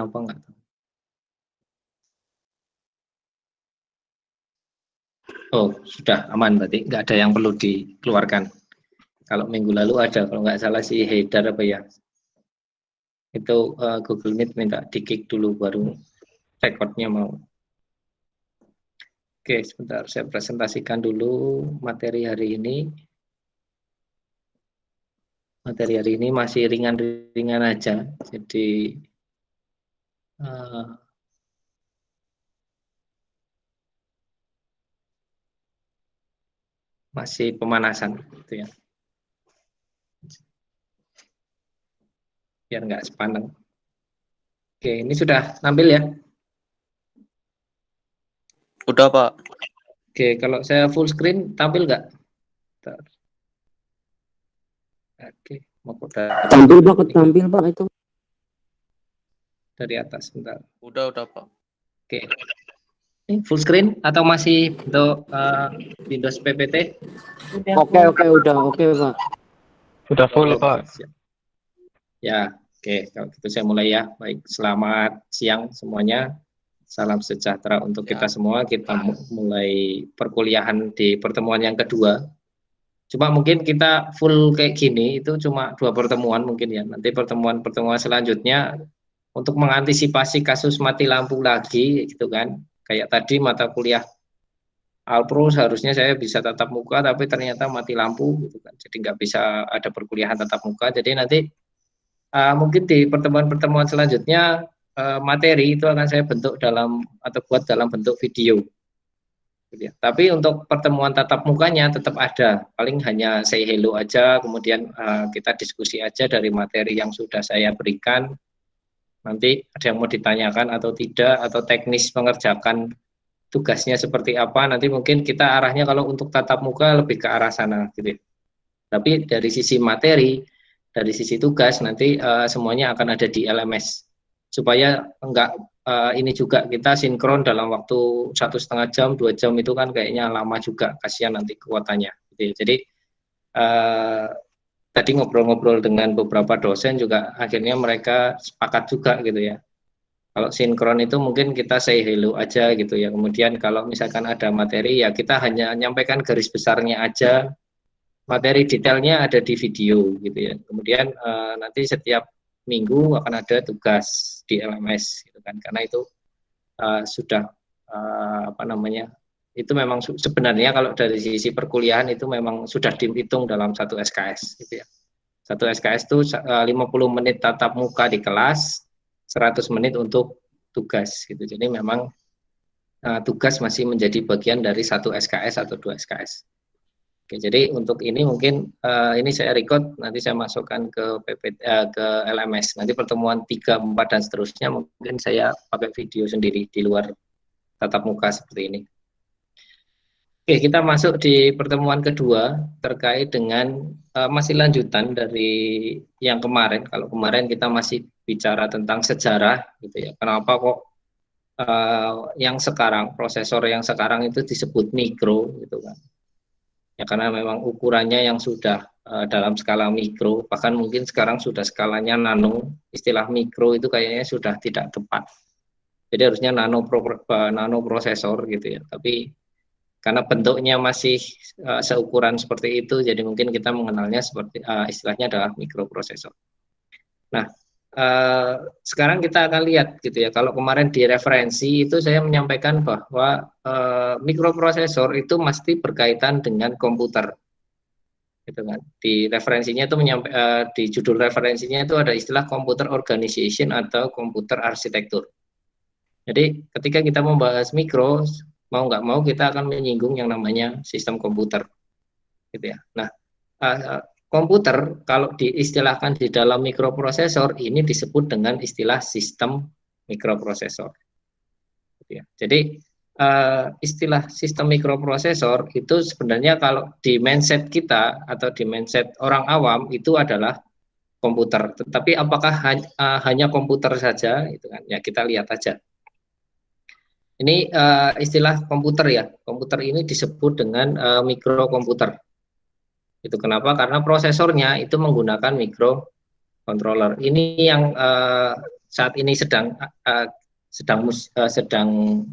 apa enggak? Oh, sudah aman berarti, nggak ada yang perlu dikeluarkan. Kalau minggu lalu ada, kalau nggak salah si Haidar apa ya, itu Google Meet minta di-kick dulu baru rekodnya mau. Oke, sebentar saya presentasikan dulu materi hari ini. Materi hari ini masih ringan-ringan aja, jadi masih pemanasan gitu ya, biar nggak sepaneng. Oke, ini sudah tampil ya? Udah, Pak. Oke, kalau saya full screen tampil nggak? Oke, mau tampil Pak, tampil Pak itu. Dari atas, sebentar. Udah, Pak. Oke. Ini full screen atau masih untuk Windows PPT? Oke, udah oke Pak. Sudah full Pak. Ya, oke. Kalau gitu saya mulai ya. Baik, selamat siang semuanya. Salam sejahtera untuk kita semua. Kita mulai perkuliahan di pertemuan yang kedua. Cuma mungkin kita full kayak gini itu cuma 2 pertemuan mungkin ya. Nanti pertemuan-pertemuan selanjutnya untuk mengantisipasi kasus mati lampu lagi gitu kan. Kayak tadi mata kuliah Alpro seharusnya saya bisa tatap muka tapi ternyata mati lampu gitu kan. Jadi nggak bisa ada perkuliahan tatap muka. Jadi nanti mungkin di pertemuan-pertemuan selanjutnya materi itu akan saya bentuk dalam atau buat dalam bentuk video. Gitu ya. Tapi untuk pertemuan tatap mukanya tetap ada. Paling hanya say hello aja, kemudian kita diskusi aja dari materi yang sudah saya berikan. Nanti ada yang mau ditanyakan atau tidak, atau teknis mengerjakan tugasnya seperti apa, nanti mungkin kita arahnya kalau untuk tatap muka lebih ke arah sana gitu ya. Tapi dari sisi materi, dari sisi tugas nanti semuanya akan ada di LMS supaya enggak ini juga kita sinkron dalam waktu 1,5 jam 2 jam itu kan kayaknya lama juga, kasihan nanti kekuatannya gitu ya. Jadi tadi ngobrol-ngobrol dengan beberapa dosen juga akhirnya mereka sepakat juga gitu ya. Kalau sinkron itu mungkin kita say hello aja gitu ya. Kemudian kalau misalkan ada materi ya kita hanya nyampaikan garis besarnya aja. Materi detailnya ada di video gitu ya. Kemudian nanti setiap minggu akan ada tugas di LMS gitu kan. Karena itu sudah apa namanya? Itu memang sebenarnya kalau dari sisi perkuliahan itu memang sudah dihitung dalam satu SKS gitu ya. Satu SKS itu 50 menit tatap muka di kelas, 100 menit untuk tugas gitu. Jadi memang tugas masih menjadi bagian dari satu SKS atau 2 SKS. Oke, jadi untuk ini mungkin ini saya record, nanti saya masukkan ke ke LMS. Nanti pertemuan 3, 4 dan seterusnya mungkin saya pakai video sendiri di luar tatap muka seperti ini. Oke, kita masuk di pertemuan kedua terkait dengan masih lanjutan dari yang kemarin. Kalau kemarin kita masih bicara tentang sejarah gitu ya. Kenapa kok yang sekarang, prosesor yang sekarang itu disebut mikro gitu kan. Ya karena memang ukurannya yang sudah dalam skala mikro, bahkan mungkin sekarang sudah skalanya nano. Istilah mikro itu kayaknya sudah tidak tepat. Jadi harusnya nano prosesor gitu ya. Tapi karena bentuknya masih seukuran seperti itu, jadi mungkin kita mengenalnya seperti istilahnya adalah mikroprosesor. Nah, sekarang kita akan lihat gitu ya. Kalau kemarin di referensi itu saya menyampaikan bahwa mikroprosesor itu mesti berkaitan dengan komputer, gitu kan. Di referensinya itu di judul referensinya itu ada istilah computer organization atau komputer arsitektur. Jadi ketika kita membahas mikro, mau nggak mau kita akan menyinggung yang namanya sistem komputer, gitu ya. Nah, komputer kalau diistilahkan di dalam mikroprosesor ini disebut dengan istilah sistem mikroprosesor, gitu ya. Jadi istilah sistem mikroprosesor itu sebenarnya kalau di mindset kita atau di mindset orang awam itu adalah komputer. Tetapi apakah hanya komputer saja, gitu kan? Ya kita lihat aja. Ini istilah komputer ya. Komputer ini disebut dengan mikrokomputer. Itu kenapa? Karena prosesornya itu menggunakan microcontroller. Ini yang saat ini sedang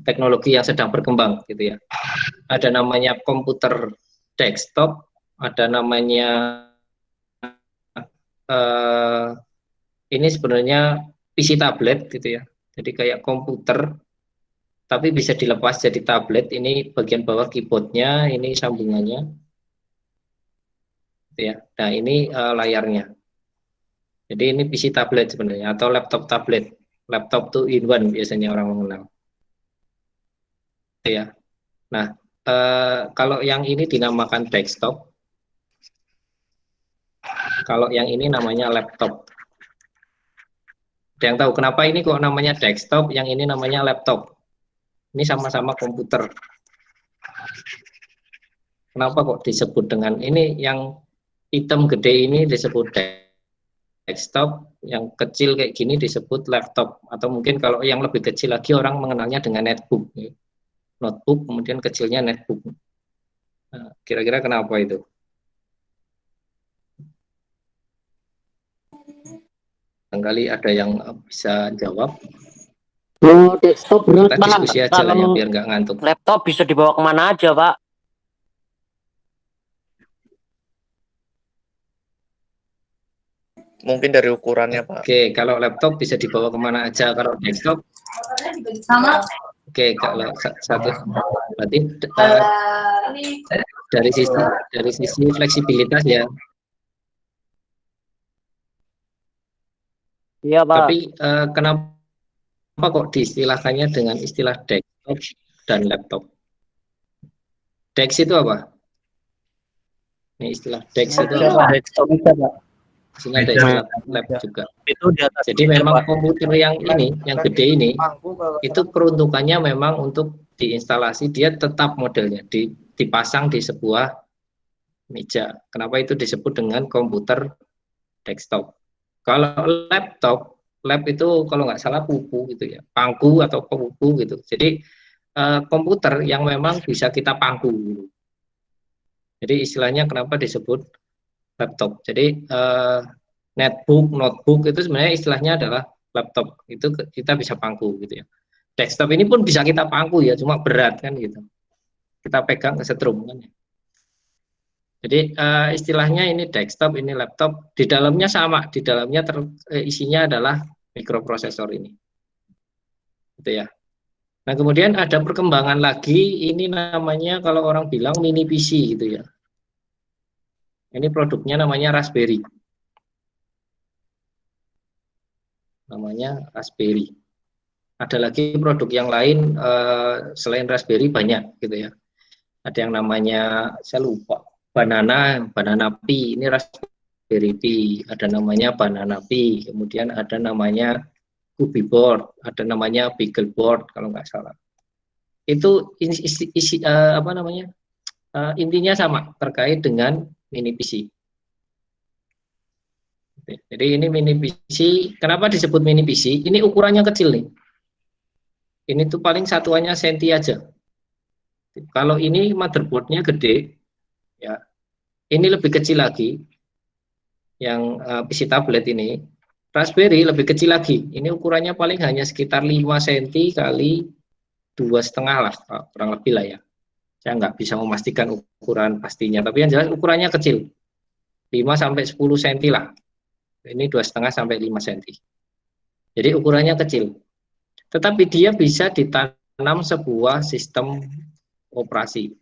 teknologi yang sedang berkembang gitu ya. Ada namanya komputer desktop, ada namanya ini sebenarnya PC tablet gitu ya. Jadi kayak komputer tapi bisa dilepas jadi tablet. Ini bagian bawah keyboardnya, ini sambungannya gitu ya. Nah ini layarnya. Jadi ini PC tablet sebenarnya atau laptop tablet. Laptop tuh in one biasanya orang mengenal. Ya. Nah, kalau yang ini dinamakan desktop. Kalau yang ini namanya laptop. Ada yang tahu kenapa ini kok namanya desktop, yang ini namanya laptop? Ini sama-sama komputer. Kenapa kok disebut dengan ini, yang hitam gede ini disebut desktop, yang kecil kayak gini disebut laptop, atau mungkin kalau yang lebih kecil lagi orang mengenalnya dengan netbook. Notebook, kemudian kecilnya netbook. Nah, kira-kira kenapa itu? Barangkali ada yang bisa jawab. Oh, desktop berat, Kita Pak. diskusi aja lah ya, Kalau biar nggak ngantuk. laptop bisa dibawa kemana aja, Pak? Mungkin dari ukurannya, Pak. Oke, kalau laptop bisa dibawa kemana aja. Kalau desktop, sama. oke, kalau satu berarti dari sisi fleksibilitas ya. Iya, Pak. Tapi kenapa kok diistilahkannya dengan istilah desktop dan laptop? Dex itu apa? Ini istilah Dex itu apa? Desktop bisa, Pak. Sini ada istilah lab juga. Itu di atas. Jadi memang komputer yang ini, yang gede ini, itu peruntukannya memang untuk diinstalasi, dia tetap modelnya dipasang di sebuah meja. Kenapa itu disebut dengan komputer desktop? Kalau laptop, lab itu kalau nggak salah pupu gitu ya, pangku atau pupu gitu. Jadi komputer yang memang bisa kita pangku. Jadi istilahnya kenapa disebut laptop. Jadi netbook, notebook itu sebenarnya istilahnya adalah laptop. Itu kita bisa pangku gitu ya. Desktop ini pun bisa kita pangku ya, cuma berat kan gitu. Kita pegang kesetrum kan ya. Jadi istilahnya ini desktop, ini laptop, di dalamnya sama, di dalamnya isinya adalah mikroprosesor ini. Gitu ya. Nah, kemudian ada perkembangan lagi, ini namanya kalau orang bilang mini PC gitu ya. Ini produknya namanya Raspberry. Namanya Raspberry. Ada lagi produk yang lain selain Raspberry banyak gitu ya. Ada yang namanya saya lupa, Banana Pi, ini Raspberry Pi. Ada namanya Banana Pi, kemudian ada namanya Kubi Board, ada namanya Beagle Board kalau nggak salah. Itu apa namanya? Intinya sama terkait dengan mini PC. Jadi ini mini PC, kenapa disebut mini PC? Ini ukurannya kecil nih. Ini tuh paling satuannya senti aja. Kalau ini motherboardnya gede, ya ini lebih kecil lagi. Yang PC tablet ini, Raspberry lebih kecil lagi. Ini ukurannya paling hanya sekitar 5 cm kali 2,5 lah, kurang lebih lah ya. Saya nggak bisa memastikan ukuran pastinya, tapi yang jelas ukurannya kecil, 5 sampai 10 cm lah. Ini 2,5 sampai 5 cm. Jadi ukurannya kecil. Tetapi dia bisa ditanam sebuah sistem operasi.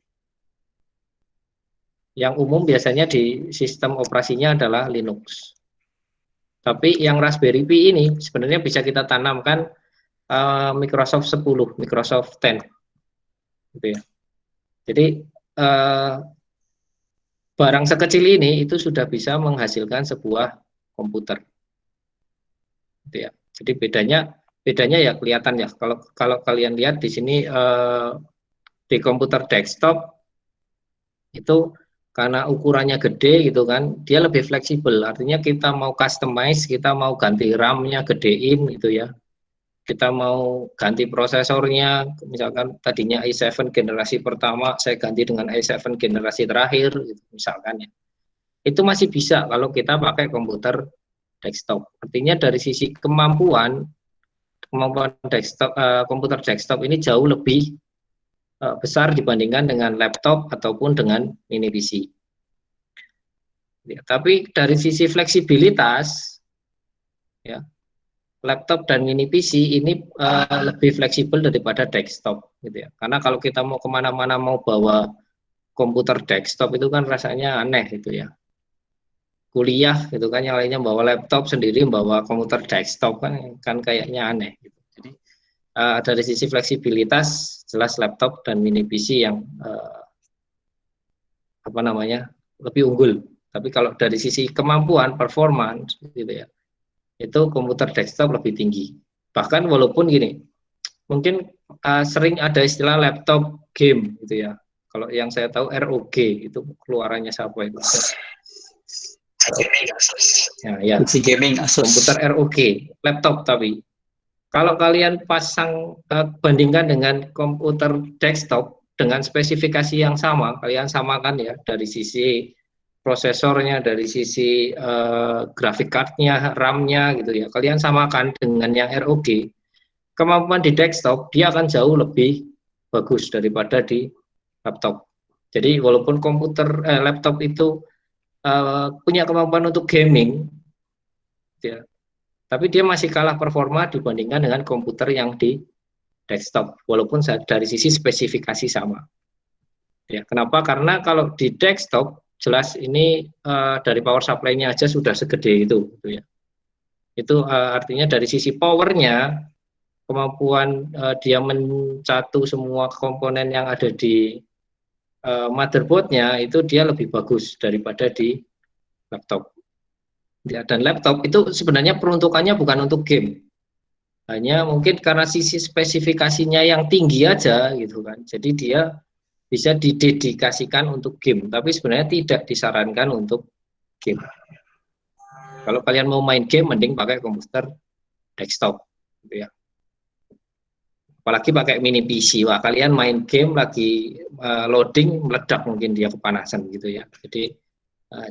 Yang umum biasanya di sistem operasinya adalah Linux. Tapi yang Raspberry Pi ini sebenarnya bisa kita tanamkan Microsoft 10, Microsoft 10. Gitu ya. Jadi barang sekecil ini itu sudah bisa menghasilkan sebuah komputer. Gitu ya. Jadi bedanya ya kelihatan ya. Kalau kalian lihat di sini di komputer desktop itu karena ukurannya gede gitu kan, dia lebih fleksibel. Artinya kita mau customize, kita mau ganti RAM-nya gedein gitu ya. Kita mau ganti prosesornya, misalkan tadinya i7 generasi pertama, saya ganti dengan i7 generasi terakhir, gitu, misalkan ya. Itu masih bisa kalau kita pakai komputer desktop. Artinya dari sisi kemampuan kemampuan desktop, komputer desktop ini jauh lebih besar dibandingkan dengan laptop ataupun dengan mini PC. Ya, tapi dari sisi fleksibilitas, ya, laptop dan mini PC ini lebih fleksibel daripada desktop, gitu ya. Karena kalau kita mau kemana-mana mau bawa komputer desktop itu kan rasanya aneh, gitu ya. Kuliah, gitu kan, yang lainnya bawa laptop sendiri, bawa komputer desktop kan kayaknya aneh. Gitu. Jadi dari sisi fleksibilitas, jelas laptop dan mini PC yang lebih unggul. Tapi kalau dari sisi kemampuan, performance, gitu ya, itu komputer desktop lebih tinggi. Bahkan walaupun gini, mungkin sering ada istilah laptop game, gitu ya. Kalau yang saya tahu ROG itu keluarannya siapa itu? Ya. Gaming Asus. Komputer ROG, laptop tapi. Kalau kalian pasang bandingkan dengan komputer desktop dengan spesifikasi yang sama, kalian samakan ya dari sisi prosesornya, dari sisi grafik cardnya, RAM-nya gitu ya. Kalian samakan dengan yang ROG. Kemampuan di desktop dia akan jauh lebih bagus daripada di laptop. Jadi walaupun laptop itu punya kemampuan untuk gaming, ya, tapi dia masih kalah performa dibandingkan dengan komputer yang di desktop. Walaupun dari sisi spesifikasi sama. Ya, kenapa? Karena kalau di desktop jelas ini dari power supply-nya aja sudah segede itu, gitu ya. Itu artinya dari sisi powernya, kemampuan dia mencatu semua komponen yang ada di motherboard-nya itu dia lebih bagus daripada di laptop. Ya, dan laptop itu sebenarnya peruntukannya bukan untuk game, hanya mungkin karena sisi spesifikasinya yang tinggi aja, gitu kan. Jadi dia bisa didedikasikan untuk game, tapi sebenarnya tidak disarankan untuk game. Kalau kalian mau main game, mending pakai komputer desktop, gitu ya. Apalagi pakai mini PC, wah kalian main game lagi loading meledak mungkin dia kepanasan gitu ya. Jadi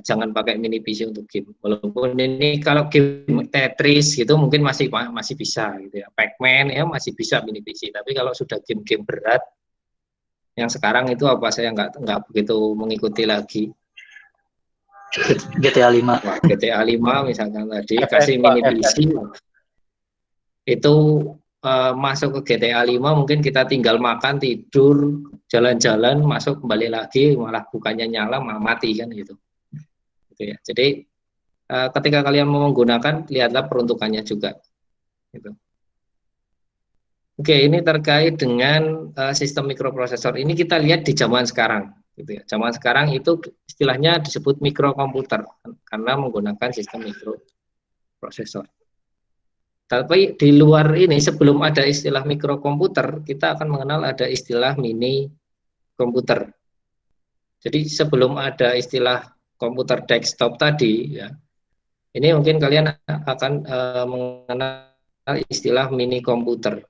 jangan pakai mini PC untuk game. Walaupun ini kalau game Tetris gitu mungkin masih bisa gitu ya. Pac-Man ya masih bisa mini PC. Tapi kalau sudah game-game berat yang sekarang itu apa saya nggak begitu mengikuti lagi. GTA 5. Wah, GTA 5 misalkan tadi kasih mini PC itu masuk ke GTA 5 mungkin kita tinggal makan, tidur, jalan-jalan, masuk kembali lagi malah bukannya nyala malah mati kan gitu. Ya. Jadi ketika kalian mau menggunakan lihatlah peruntukannya juga. Gitu. Oke, ini terkait dengan sistem mikroprosesor. Ini kita lihat di zaman sekarang. Gitu ya. Zaman sekarang itu istilahnya disebut mikrokomputer karena menggunakan sistem mikroprosesor. Tapi di luar ini sebelum ada istilah mikrokomputer, kita akan mengenal ada istilah mini komputer. Jadi sebelum ada istilah komputer desktop tadi, ya, ini mungkin kalian akan mengenal istilah mini komputer.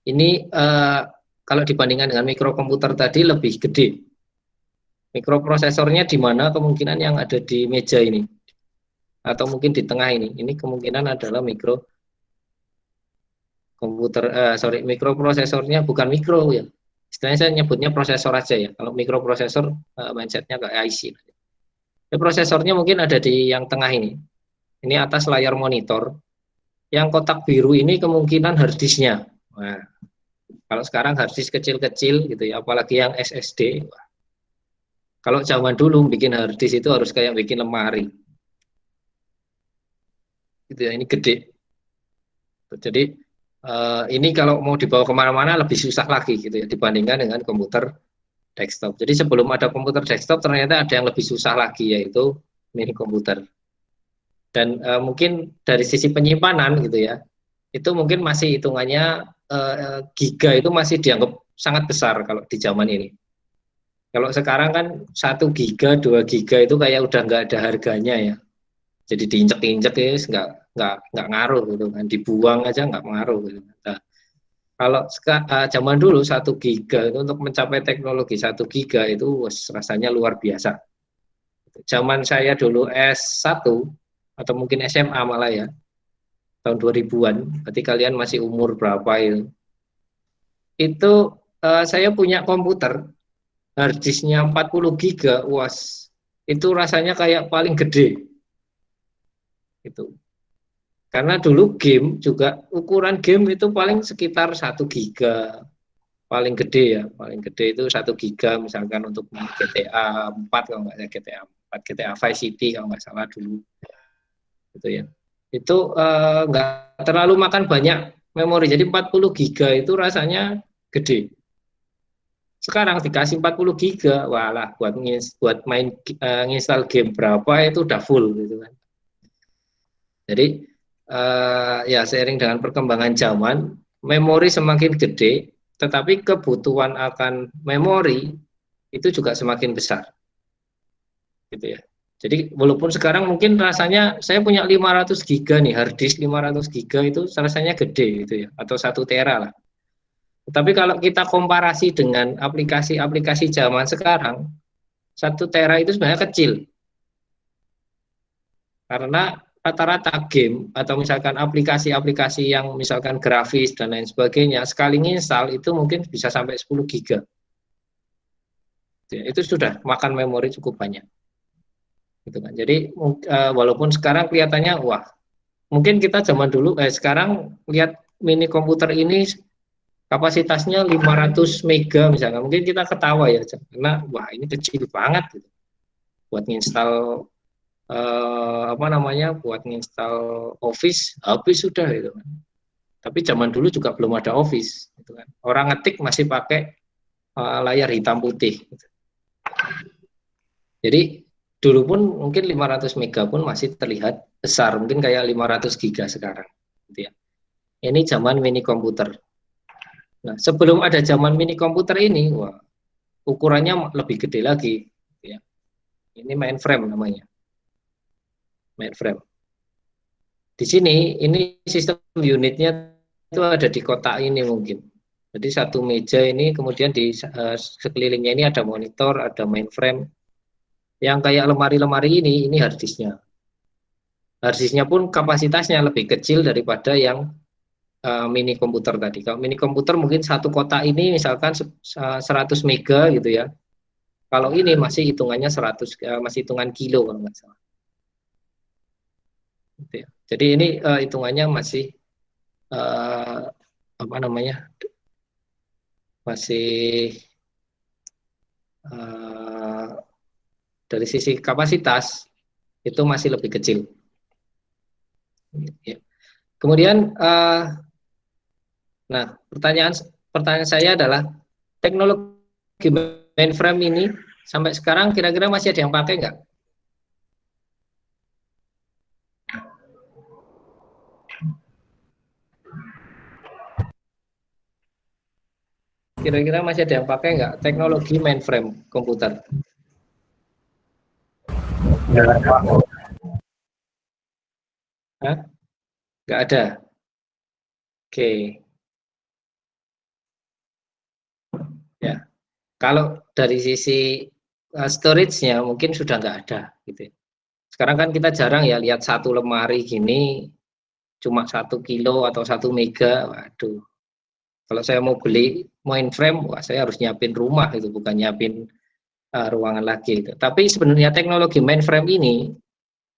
Ini kalau dibandingkan dengan mikrokomputer tadi lebih gede. Mikroprosesornya di mana kemungkinan yang ada di meja ini, atau mungkin di tengah ini. Ini kemungkinan adalah mikroprosesornya bukan mikro ya. Istilahnya saya nyebutnya prosesor aja ya. Kalau mikroprosesor mindsetnya kayak IC. Prosesornya mungkin ada di yang tengah ini. Ini atas layar monitor. Yang kotak biru ini kemungkinan hard disk-nya. Nah, kalau sekarang hard disk kecil-kecil gitu ya, apalagi yang SSD. Kalau zaman dulu bikin hard disk itu harus kayak bikin lemari. Gitu ya, ini gede. Jadi ini kalau mau dibawa kemana-mana lebih susah lagi gitu ya dibandingkan dengan komputer desktop. Jadi sebelum ada komputer desktop ternyata ada yang lebih susah lagi yaitu mini komputer. Dan mungkin dari sisi penyimpanan gitu ya, itu mungkin masih hitungannya giga itu masih dianggap sangat besar kalau di zaman ini. Kalau sekarang kan 1 giga, 2 giga itu kayak udah nggak ada harganya ya. Jadi diinjek-injek ya nggak ngaruh gitu kan, dibuang aja nggak ngaruh gitu. Nah, kalau zaman dulu 1 giga itu untuk mencapai teknologi 1 giga itu rasanya luar biasa. Zaman saya dulu S1 atau mungkin SMA malah ya, tahun 2000-an, berarti kalian masih umur berapa itu. Itu saya punya komputer, harddisknya 40 giga, was, itu rasanya kayak paling gede. Gitu. Karena dulu game juga, ukuran game itu paling sekitar 1 giga, paling gede ya, paling gede itu 1 giga misalkan untuk GTA 4 kalau nggak salah, GTA 4, GTA Vice City kalau nggak salah dulu. Gitu ya. Itu nggak terlalu makan banyak memori, jadi 40 giga itu rasanya gede. Sekarang dikasih 40 giga, walah buat main nginstal game berapa itu udah full gitu kan. Jadi ya seiring dengan perkembangan zaman, memori semakin gede, tetapi kebutuhan akan memori itu juga semakin besar. Gitu ya. Jadi walaupun sekarang mungkin rasanya saya punya 500 giga nih, harddisk 500 giga itu rasanya gede gitu ya, atau 1 tera lah. Tapi kalau kita komparasi dengan aplikasi-aplikasi zaman sekarang, 1 tera itu sebenarnya kecil. Karena rata-rata game atau misalkan aplikasi-aplikasi yang misalkan grafis dan lain sebagainya, sekali nginstal itu mungkin bisa sampai 10 giga. Itu sudah makan memori cukup banyak. Gitu kan. Jadi walaupun sekarang kelihatannya wah, mungkin kita zaman dulu sekarang lihat mini komputer ini kapasitasnya 500 mega misalnya, mungkin kita ketawa ya, karena wah ini kecil banget gitu. Buat nginstal buat nginstal Office habis sudah gitu kan. Tapi zaman dulu juga belum ada Office gitu kan. Orang ngetik masih pakai layar hitam putih gitu. Jadi dulu pun mungkin 500 mega pun masih terlihat besar, mungkin kayak 500 giga sekarang gitu ya. Ini zaman mini komputer. Nah, sebelum ada zaman mini komputer ini, wah, ukurannya lebih gede lagi gitu ya. Ini mainframe namanya. Mainframe. Di sini ini sistem unitnya itu ada di kotak ini mungkin. Jadi satu meja ini kemudian di sekelilingnya ini ada monitor, ada mainframe. Yang kayak lemari-lemari ini harddisknya. Harddisknya pun kapasitasnya lebih kecil daripada yang mini komputer tadi. Kalau mini komputer mungkin satu kotak ini misalkan 100 mega gitu ya. Kalau ini masih hitungannya 100, masih hitungan kilo kalau nggak salah. Gitu ya. Jadi ini hitungannya masih masih dari sisi kapasitas itu masih lebih kecil. Ya. Kemudian, nah pertanyaan saya adalah teknologi mainframe ini sampai sekarang kira-kira masih ada yang pakai nggak? Kira-kira masih ada yang pakai nggak teknologi mainframe komputer? Hah? Nggak ada. Oke. Ya. Kalau dari sisi storage-nya mungkin sudah nggak ada gitu. Sekarang kan kita jarang ya lihat satu lemari gini cuma 1 kilo atau 1 mega. Waduh. Kalau saya mau beli mainframe, wah saya harus nyiapin rumah itu, bukan nyiapin ruangan lagi itu. Tapi sebenarnya teknologi mainframe ini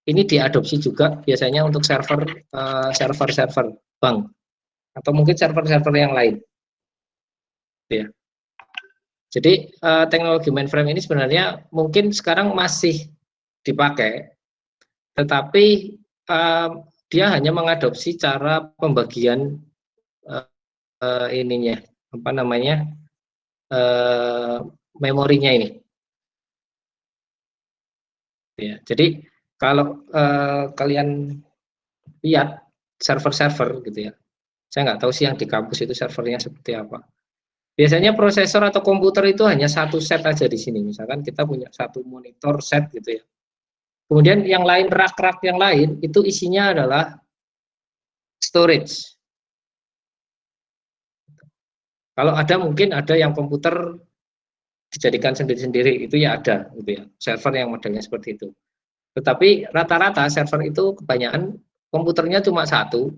diadopsi juga biasanya untuk server bank atau mungkin server-server yang lain. Ya. Jadi teknologi mainframe ini sebenarnya mungkin sekarang masih dipakai, tetapi dia hanya mengadopsi cara pembagian memorinya ini. Ya, jadi kalau kalian lihat server-server gitu ya, saya nggak tahu sih yang di kampus itu servernya seperti apa. Biasanya prosesor atau komputer itu hanya satu set aja di sini. Misalkan kita punya satu monitor set gitu ya. Kemudian yang lain, rak-rak yang lain itu isinya adalah storage. Kalau ada mungkin ada yang komputer dijadikan sendiri-sendiri, itu ya ada gitu ya. Server yang modelnya seperti itu. Tetapi rata-rata server itu kebanyakan komputernya cuma satu,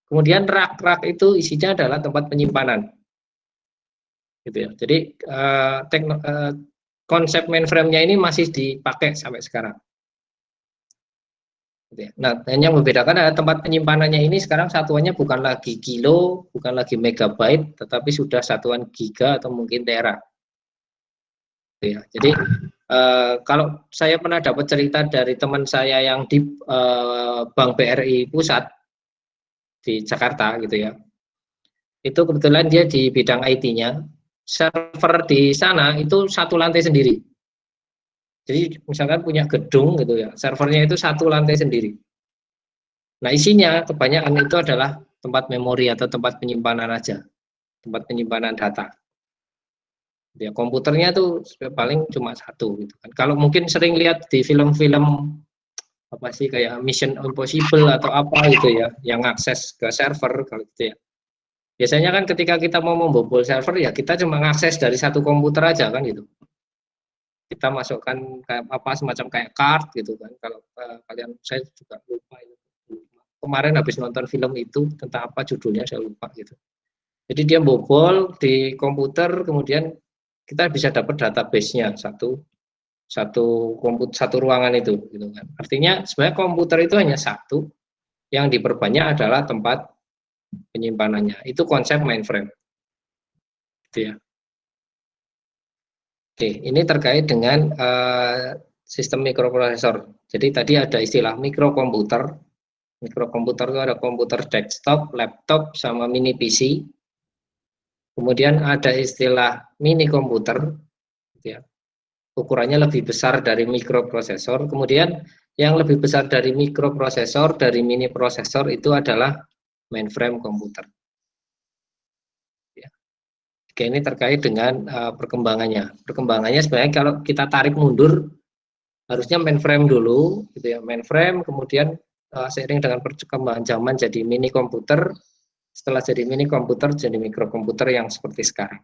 Kemudian rak-rak itu isinya adalah tempat penyimpanan. Gitu ya. Jadi konsep mainframe-nya ini masih dipakai sampai sekarang. Gitu ya. Nah, yang membedakan adalah tempat penyimpanannya ini sekarang satuannya bukan lagi kilo, bukan lagi megabyte, tetapi sudah satuan giga atau mungkin tera. Gitu ya. Jadi kalau saya pernah dapat cerita dari teman saya yang di Bank BRI Pusat di Jakarta gitu ya, itu kebetulan dia di bidang IT-nya, server di sana itu satu lantai sendiri. Jadi misalkan punya gedung gitu ya, servernya itu satu lantai sendiri. Nah isinya kebanyakan itu adalah tempat memori atau tempat penyimpanan aja, tempat penyimpanan data. Ya, komputernya tuh paling cuma satu gitu kan. Kalau mungkin sering lihat di film-film apa sih kayak Mission Impossible atau apa gitu ya, yang akses ke server kalau gitu ya. Biasanya kan ketika kita mau membobol server ya kita cuma akses dari satu komputer aja kan gitu. Kita masukkan kayak apa semacam kayak card gitu kan. Kalau kalian saya juga lupa itu. Kemarin habis nonton film itu tentang apa judulnya saya lupa gitu. Jadi dia bobol di komputer kemudian kita bisa dapat database-nya satu ruangan itu gitu kan. Artinya sebenarnya komputer itu hanya satu, yang diperbanyak adalah tempat penyimpanannya. Itu konsep mainframe. Gitu ya. Oke, ini terkait dengan sistem mikroprosesor. Jadi tadi ada istilah mikrokomputer. Mikrokomputer itu ada komputer desktop, laptop, sama mini PC. Kemudian ada istilah mini komputer, gitu ya. Ukurannya lebih besar dari mikroprosesor. Kemudian yang lebih besar dari mikroprosesor, dari mini prosesor itu adalah mainframe komputer. Ya. Oke, ini terkait dengan perkembangannya. Perkembangannya sebenarnya kalau kita tarik mundur, harusnya mainframe dulu, gitu ya. Mainframe, kemudian seiring dengan perkembangan zaman jadi mini komputer. Setelah jadi mini komputer, jadi mikrokomputer yang seperti sekarang.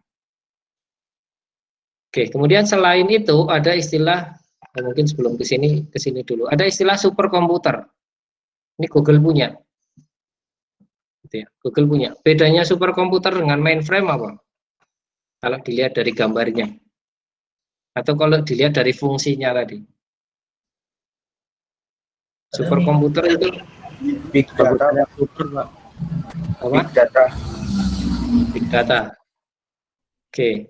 Oke, kemudian selain itu ada istilah, mungkin sebelum ke sini dulu, ada istilah superkomputer. Ini Google punya. Gitu ya, Google punya. Bedanya superkomputer dengan mainframe apa? Kalau dilihat dari gambarnya. Atau kalau dilihat dari fungsinya tadi. Superkomputer itu Big data, apa? big data. Big data. Oke.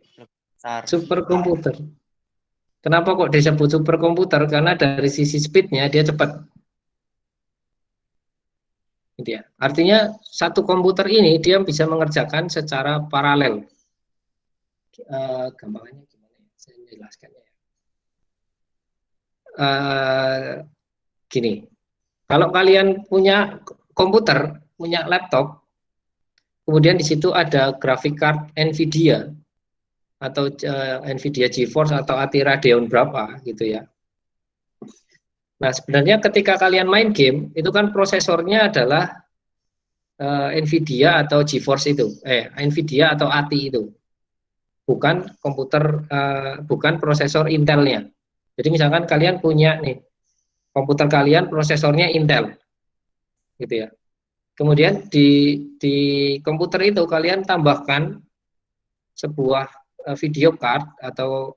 Superkomputer. Kenapa kok disebut superkomputer? Karena dari sisi speednya dia cepat. Gitu ya. Artinya satu komputer ini dia bisa mengerjakan secara paralel. Gampangannya gimana ya? Saya menjelaskannya. Gini, kalau kalian punya komputer, punya laptop, kemudian di situ ada graphic card Nvidia atau Nvidia GeForce atau ATI Radeon berapa gitu ya. Nah sebenarnya ketika kalian main game itu kan prosesornya adalah Nvidia atau GeForce itu, Nvidia atau ATI itu, bukan komputer, bukan prosesor Intelnya. Jadi misalkan kalian punya nih komputer kalian prosesornya Intel, gitu ya. Kemudian di komputer itu kalian tambahkan sebuah video card atau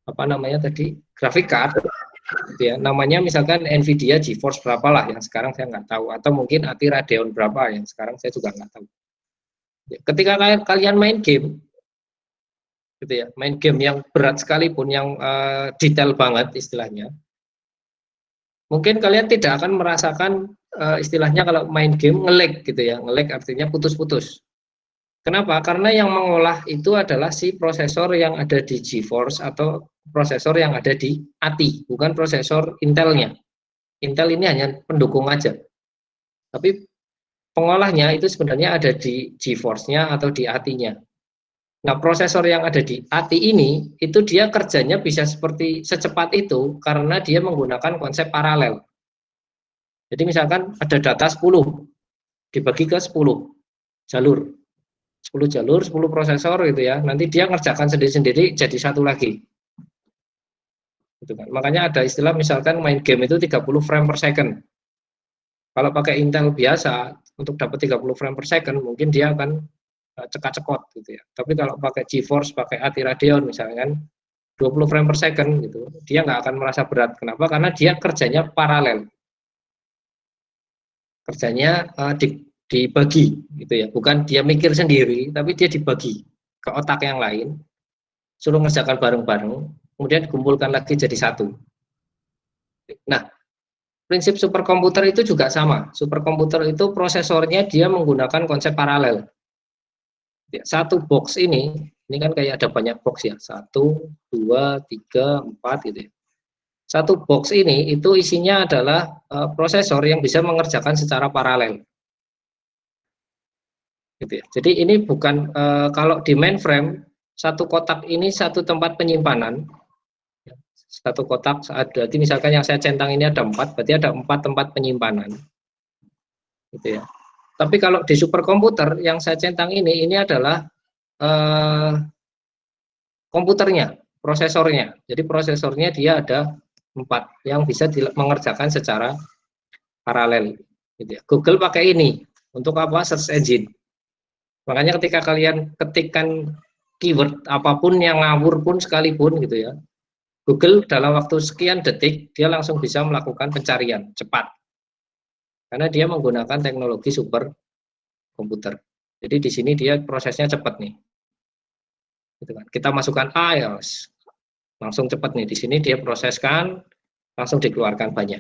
apa namanya tadi graphic card, gitu ya. Namanya misalkan Nvidia GeForce berapa lah yang sekarang saya nggak tahu, atau mungkin ATI Radeon berapa yang sekarang saya juga nggak tahu. Ketika kalian main game, gitu ya, main game yang berat sekalipun, yang detail banget istilahnya, mungkin kalian tidak akan merasakan istilahnya kalau main game nge-lag gitu ya, nge-lag artinya putus-putus. Kenapa? Karena yang mengolah itu adalah si prosesor yang ada di GeForce atau prosesor yang ada di ATI, bukan prosesor Intelnya. Intel ini hanya pendukung aja. Tapi pengolahnya itu sebenarnya ada di GeForce-nya atau di ATI-nya. Nah, prosesor yang ada di ATI ini, itu dia kerjanya bisa seperti secepat itu karena dia menggunakan konsep paralel. Jadi misalkan ada data 10, dibagi ke 10 jalur. 10 jalur, 10 prosesor gitu ya. Nanti dia ngerjakan sendiri-sendiri jadi satu lagi. Gitu kan. Makanya ada istilah misalkan main game itu 30 frame per second. Kalau pakai Intel biasa untuk dapat 30 frame per second mungkin dia akan cekat-cekot gitu ya. Tapi kalau pakai GeForce, pakai ATI Radeon misalkan 20 frame per second gitu, dia nggak akan merasa berat. Kenapa? Karena dia kerjanya paralel. Kerjanya dibagi gitu ya. Bukan dia mikir sendiri, tapi dia dibagi ke otak yang lain, suruh ngerjakan bareng-bareng, kemudian dikumpulkan lagi jadi satu. Nah, prinsip superkomputer itu juga sama. Superkomputer itu prosesornya dia menggunakan konsep paralel. Satu box ini kan kayak ada banyak box ya, 1, 2, 3, 4 gitu ya. Satu box ini itu isinya adalah prosesor yang bisa mengerjakan secara paralel. Gitu ya. Jadi ini bukan kalau di mainframe satu kotak ini satu tempat penyimpanan. Satu kotak berarti misalkan yang saya centang ini ada 4, berarti ada 4 tempat penyimpanan. Gitu ya. Tapi kalau di superkomputer yang saya centang ini adalah komputernya, prosesornya. Jadi prosesornya dia ada 4 yang bisa mengerjakan secara paralel. Gitu ya. Google pakai ini untuk apa? Search engine. Makanya ketika kalian ketikkan keyword apapun yang ngawur pun sekalipun gitu ya, Google dalam waktu sekian detik dia langsung bisa melakukan pencarian cepat. Karena dia menggunakan teknologi super komputer. Jadi di sini dia prosesnya cepat nih. Gitu kan. Kita masukkan IELTS, langsung cepat nih. Di sini dia proseskan, langsung dikeluarkan banyak.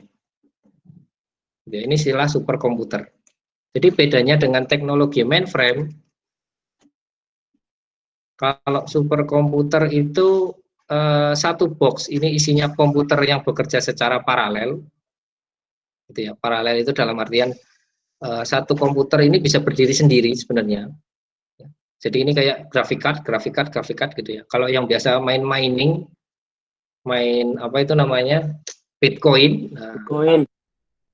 Ya, ini istilah super komputer. Jadi bedanya dengan teknologi mainframe, kalau super komputer itu satu box ini isinya komputer yang bekerja secara paralel. Gitu ya. Paralel itu dalam artian satu komputer ini bisa berdiri sendiri sebenarnya. Jadi ini kayak graphic card gitu ya. Kalau yang biasa main mining, main apa itu namanya Bitcoin, nah,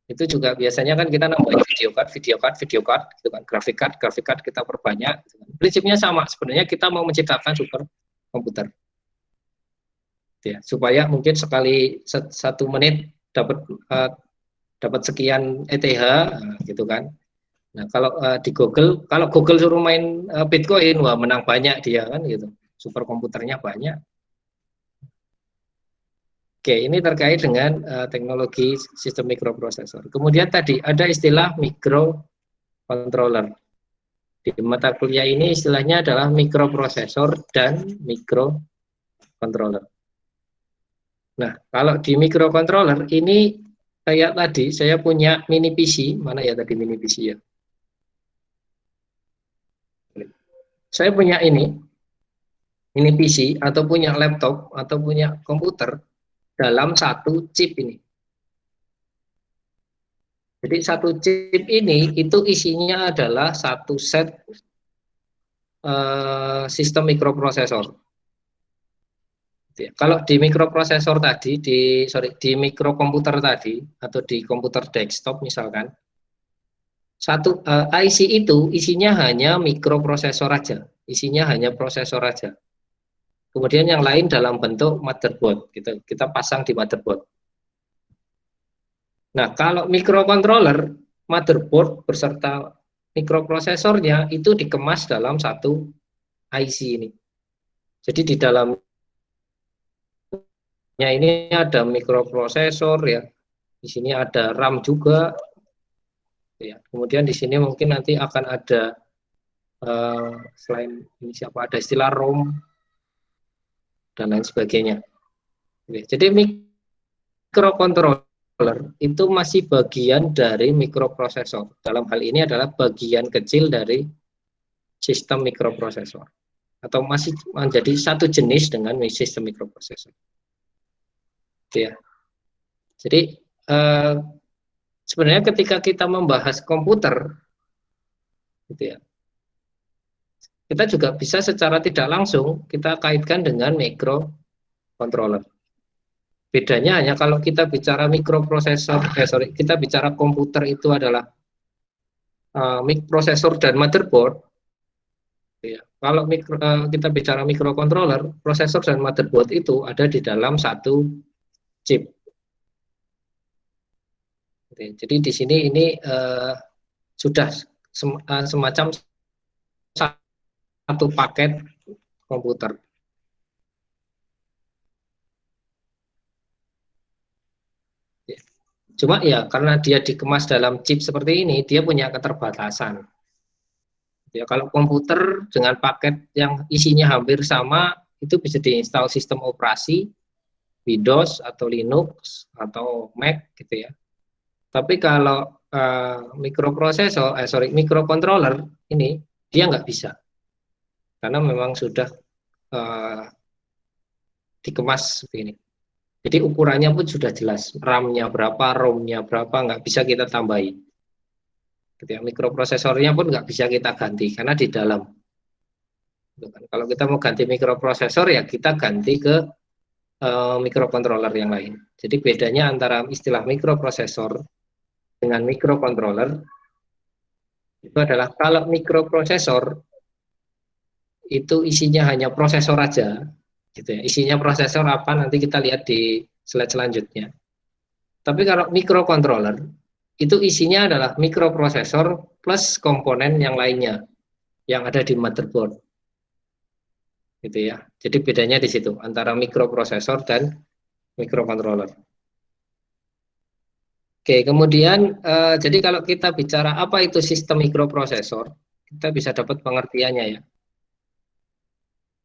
itu juga biasanya kan kita nambahin video card gitu kan, graphic card kita perbanyak. Gitu kan. Prinsipnya sama sebenarnya, kita mau menciptakan super komputer. Ya, supaya mungkin sekali 1 menit dapat sekian ETH gitu kan. Nah, kalau di Google, kalau Google suruh main Bitcoin, wah menang banyak dia kan gitu. Super komputernya banyak. Oke, ini terkait dengan teknologi sistem mikroprosesor. Kemudian tadi ada istilah microcontroller. Di mata kuliah ini istilahnya adalah mikroprosesor dan microcontroller. Nah, kalau di microcontroller ini kayak tadi saya punya mini PC, mana ya tadi mini PC ya? Saya punya ini mini PC atau punya laptop atau punya komputer dalam satu chip ini. Jadi satu chip ini itu isinya adalah satu set sistem mikroprosesor. Kalau di mikroprosesor tadi, di mikrokomputer tadi atau di komputer desktop misalkan, satu IC itu isinya hanya mikroprosesor aja, isinya hanya prosesor aja. Kemudian yang lain dalam bentuk motherboard, kita pasang di motherboard. Nah, kalau mikrocontroller, motherboard beserta mikroprosesornya itu dikemas dalam satu IC ini. Jadi di dalamnya ini ada mikroprosesor ya, di sini ada RAM juga. Ya, kemudian di sini mungkin nanti akan ada selain ini siapa, ada istilah ROM dan lain sebagainya. Jadi mikrocontroller itu masih bagian dari mikroprosesor. Dalam hal ini adalah bagian kecil dari sistem mikroprosesor, atau masih menjadi satu jenis dengan sistem mikroprosesor. Ya. Jadi sebenarnya ketika kita membahas komputer, gitu ya, kita juga bisa secara tidak langsung kita kaitkan dengan mikrocontroller. Bedanya hanya kalau kita bicara mikroprosesor, kita bicara komputer itu adalah prosesor dan motherboard. Ya. Kalau kita bicara mikrocontroller, prosesor dan motherboard itu ada di dalam satu chip. Jadi di sini ini sudah semacam satu paket komputer. Cuma ya karena dia dikemas dalam chip seperti ini, dia punya keterbatasan. Ya, kalau komputer dengan paket yang isinya hampir sama, itu bisa diinstal sistem operasi Windows atau Linux atau Mac gitu ya. Tapi kalau mikrocontroller ini dia nggak bisa, karena memang sudah dikemas seperti ini. Jadi ukurannya pun sudah jelas, RAM-nya berapa, ROM-nya berapa, nggak bisa kita tambahi. Gitu ya. Mikroprosesornya pun nggak bisa kita ganti, karena di dalam. Kalau kita mau ganti mikroprosesor, ya kita ganti ke mikrocontroller yang lain. Jadi bedanya antara istilah mikroprosesor dengan mikrocontroller, itu adalah kalau mikroprosesor, itu isinya hanya prosesor aja, gitu ya. Isinya prosesor apa nanti kita lihat di slide selanjutnya. Tapi kalau mikrocontroller itu isinya adalah mikroprosesor plus komponen yang lainnya yang ada di motherboard, gitu ya. Jadi bedanya di situ antara mikroprosesor dan mikrocontroller. Oke, kemudian jadi kalau kita bicara apa itu sistem mikroprosesor, kita bisa dapat pengertiannya ya.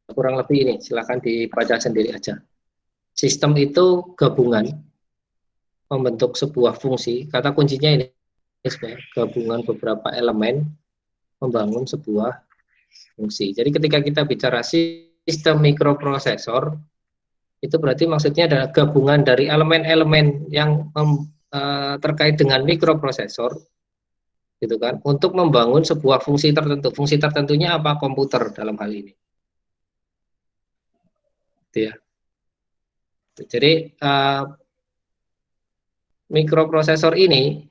Kurang lebih ini, silakan dibaca sendiri aja. Sistem itu gabungan membentuk sebuah fungsi. Kata kuncinya ini, gabungan beberapa elemen membangun sebuah fungsi. Jadi ketika kita bicara sistem mikroprosesor, itu berarti maksudnya adalah gabungan dari elemen-elemen yang terkait dengan mikroprosesor, gitu kan, untuk membangun sebuah fungsi tertentu. Fungsi tertentunya apa? Komputer dalam hal ini. Ya. Jadi mikroprosesor ini,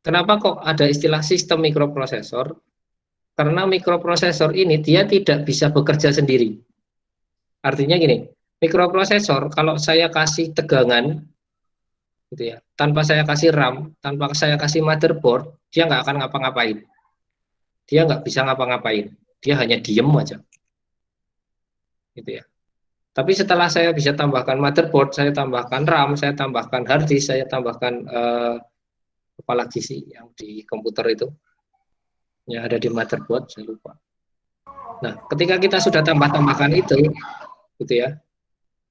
kenapa kok ada istilah sistem mikroprosesor? Karena mikroprosesor ini dia tidak bisa bekerja sendiri. Artinya gini, mikroprosesor kalau saya kasih tegangan, gitu ya, tanpa saya kasih RAM, tanpa saya kasih motherboard, dia nggak akan ngapa-ngapain. Dia nggak bisa ngapa-ngapain. Dia hanya diem aja. Gitu ya. Tapi setelah saya bisa tambahkan motherboard, saya tambahkan RAM, saya tambahkan hard disk, saya tambahkan apalagi sih yang di komputer itu, yang ada di motherboard, saya lupa. Nah, ketika kita sudah tambahkan itu, gitu ya,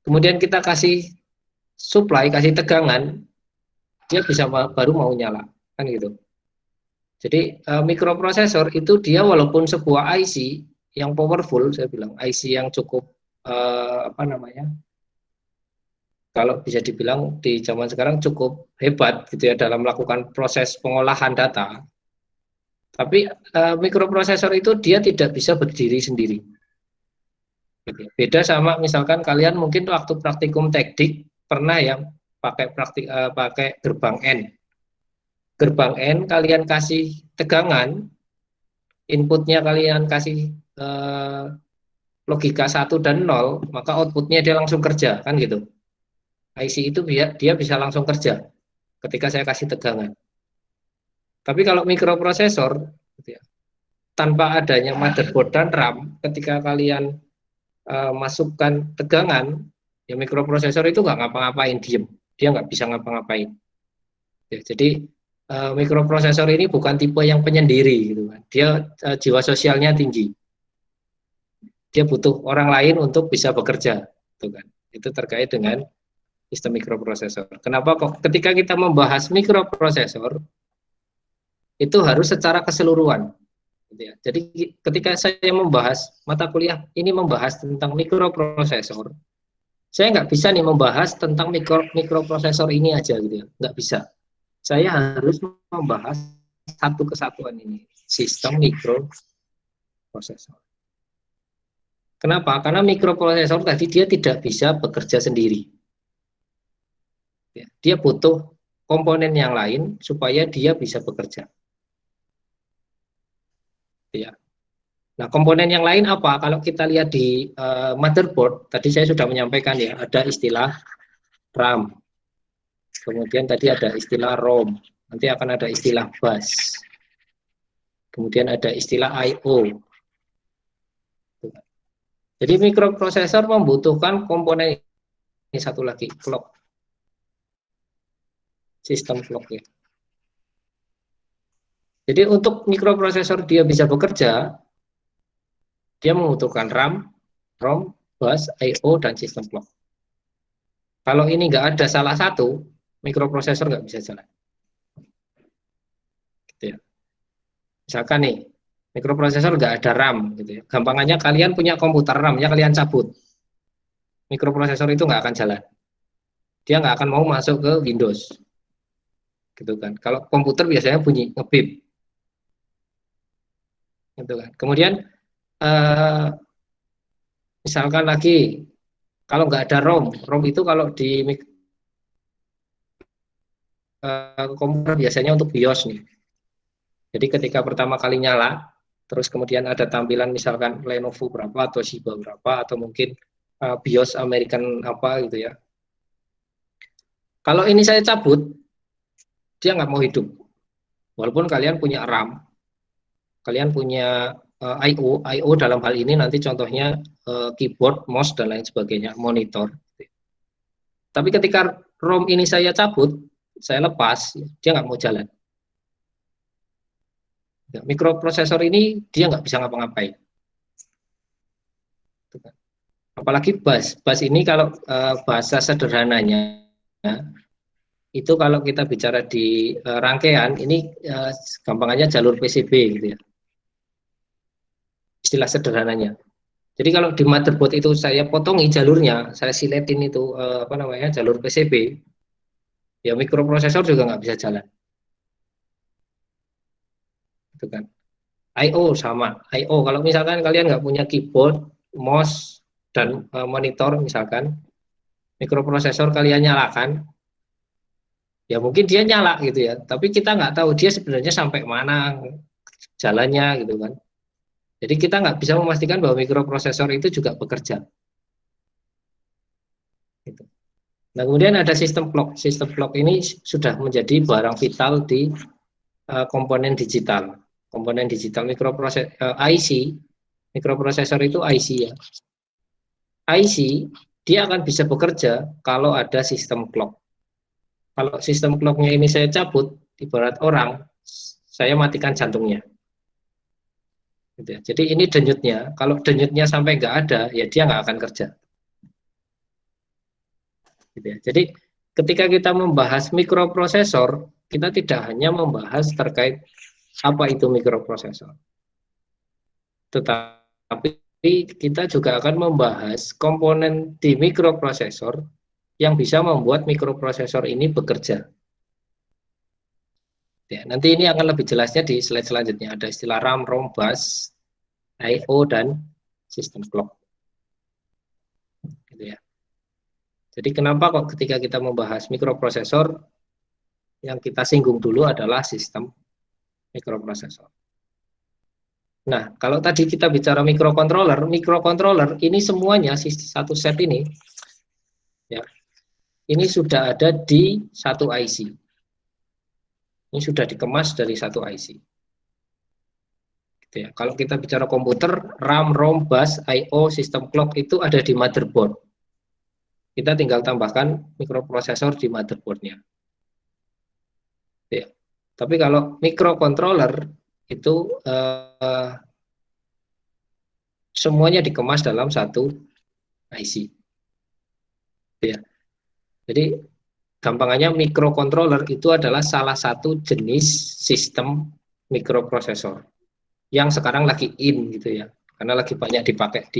kemudian kita kasih supply, kasih tegangan, dia bisa baru mau nyala, kan gitu. Jadi mikroprosesor itu dia walaupun sebuah IC yang powerful, saya bilang IC yang cukup kalau bisa dibilang di zaman sekarang cukup hebat gitu ya dalam melakukan proses pengolahan data. Tapi mikroprosesor itu dia tidak bisa berdiri sendiri. Beda sama misalkan kalian mungkin waktu praktikum teknik pernah yang pakai gerbang N. Gerbang N kalian kasih tegangan, inputnya kalian kasih logika 1 dan 0, maka outputnya dia langsung kerja, kan gitu. IC itu dia bisa langsung kerja ketika saya kasih tegangan. Tapi kalau mikroprosesor, gitu ya, tanpa adanya motherboard dan RAM, ketika kalian masukkan tegangan, ya mikroprosesor itu nggak ngapa-ngapain, diem. Dia nggak bisa ngapa-ngapain. Ya, jadi mikroprosesor ini bukan tipe yang penyendiri, gitu kan. Dia jiwa sosialnya tinggi. Dia butuh orang lain untuk bisa bekerja, gitu kan. Itu terkait dengan sistem mikroprosesor. Kenapa kok ketika kita membahas mikroprosesor itu harus secara keseluruhan, gitu ya. Jadi ketika saya membahas mata kuliah ini membahas tentang mikroprosesor, saya nggak bisa nih membahas tentang mikroprosesor ini aja, gitu ya. Nggak bisa. Saya harus membahas satu kesatuan ini, sistem mikroprosesor. Kenapa? Karena mikroprosesor tadi dia tidak bisa bekerja sendiri. Dia butuh komponen yang lain supaya dia bisa bekerja. Ya. Nah, komponen yang lain apa? Kalau kita lihat di motherboard, tadi saya sudah menyampaikan ya, ada istilah RAM. kemudian tadi ada istilah ROM, nanti akan ada istilah bus, kemudian ada istilah I/O. Jadi mikroprosesor membutuhkan komponen ini satu lagi, clock, sistem clock ya. Jadi untuk mikroprosesor dia bisa bekerja, dia membutuhkan RAM, ROM, bus, I/O, dan sistem clock. Kalau ini nggak ada salah satu, mikroprosesor nggak bisa jalan. Gitu ya. Misalkan nih, mikroprosesor nggak ada RAM, gitu ya. Gampangannya kalian punya komputer RAM-nya kalian cabut, mikroprosesor itu nggak akan jalan. Dia nggak akan mau masuk ke Windows, gitu kan. Kalau komputer biasanya bunyi ngebip, gitu kan. Kemudian misalkan lagi kalau nggak ada ROM, ROM itu kalau di komputer biasanya untuk BIOS nih. Jadi ketika pertama kali nyala, terus kemudian ada tampilan misalkan Lenovo berapa atau Toshiba berapa atau mungkin BIOS American apa gitu ya. Kalau ini saya cabut, dia nggak mau hidup. Walaupun kalian punya RAM, kalian punya I/O dalam hal ini nanti contohnya keyboard, mouse dan lain sebagainya, monitor. Tapi ketika ROM ini saya cabut, saya lepas, dia nggak mau jalan. Mikroprosesor ini dia nggak bisa ngapa-ngapain. Apalagi bus ini kalau bahasa sederhananya itu kalau kita bicara di rangkaian ini gampangannya jalur PCB gitu ya. Istilah sederhananya. Jadi kalau di motherboard itu saya potongi jalurnya, saya siletin itu apa namanya jalur PCB, ya mikroprosesor juga nggak bisa jalan. Gitu kan. I/O sama. I/O kalau misalkan kalian nggak punya keyboard, mouse dan monitor misalkan, mikroprosesor kalian nyalakan, ya mungkin dia nyala gitu ya. Tapi kita nggak tahu dia sebenarnya sampai mana jalannya gitu kan. Jadi kita nggak bisa memastikan bahwa mikroprosesor itu juga bekerja. Gitu. Nah kemudian ada sistem clock. Sistem clock ini sudah menjadi barang vital di komponen digital. Komponen digital IC, mikroprosesor itu IC ya. IC dia akan bisa bekerja kalau ada sistem clock. Kalau sistem clocknya ini saya cabut, ibarat orang, saya matikan jantungnya. Gitu ya. Jadi ini denyutnya, kalau denyutnya sampai nggak ada, ya dia nggak akan kerja. Gitu ya. Jadi ketika kita membahas mikroprosesor, kita tidak hanya membahas terkait apa itu mikroprosesor, tetapi kita juga akan membahas komponen di mikroprosesor yang bisa membuat mikroprosesor ini bekerja. Ya, nanti ini akan lebih jelasnya di slide selanjutnya. Ada istilah RAM, ROM, bus, I/O, dan sistem clock. Gitu ya. Jadi kenapa kok ketika kita membahas mikroprosesor, yang kita singgung dulu adalah sistem mikroprosesor. Nah, kalau tadi kita bicara mikrocontroller ini semuanya satu set ini, ya, ini sudah ada di satu IC. Ini sudah dikemas dari satu IC. Gitu ya. Kalau kita bicara komputer, RAM, ROM, bus, I/O, sistem clock itu ada di motherboard. Kita tinggal tambahkan mikroprosesor di motherboardnya. Ya. Tapi kalau mikrocontroller itu semuanya dikemas dalam satu IC. Ya. Jadi gampangannya mikrocontroller itu adalah salah satu jenis sistem mikroprosesor yang sekarang lagi in gitu ya, karena lagi banyak dipakai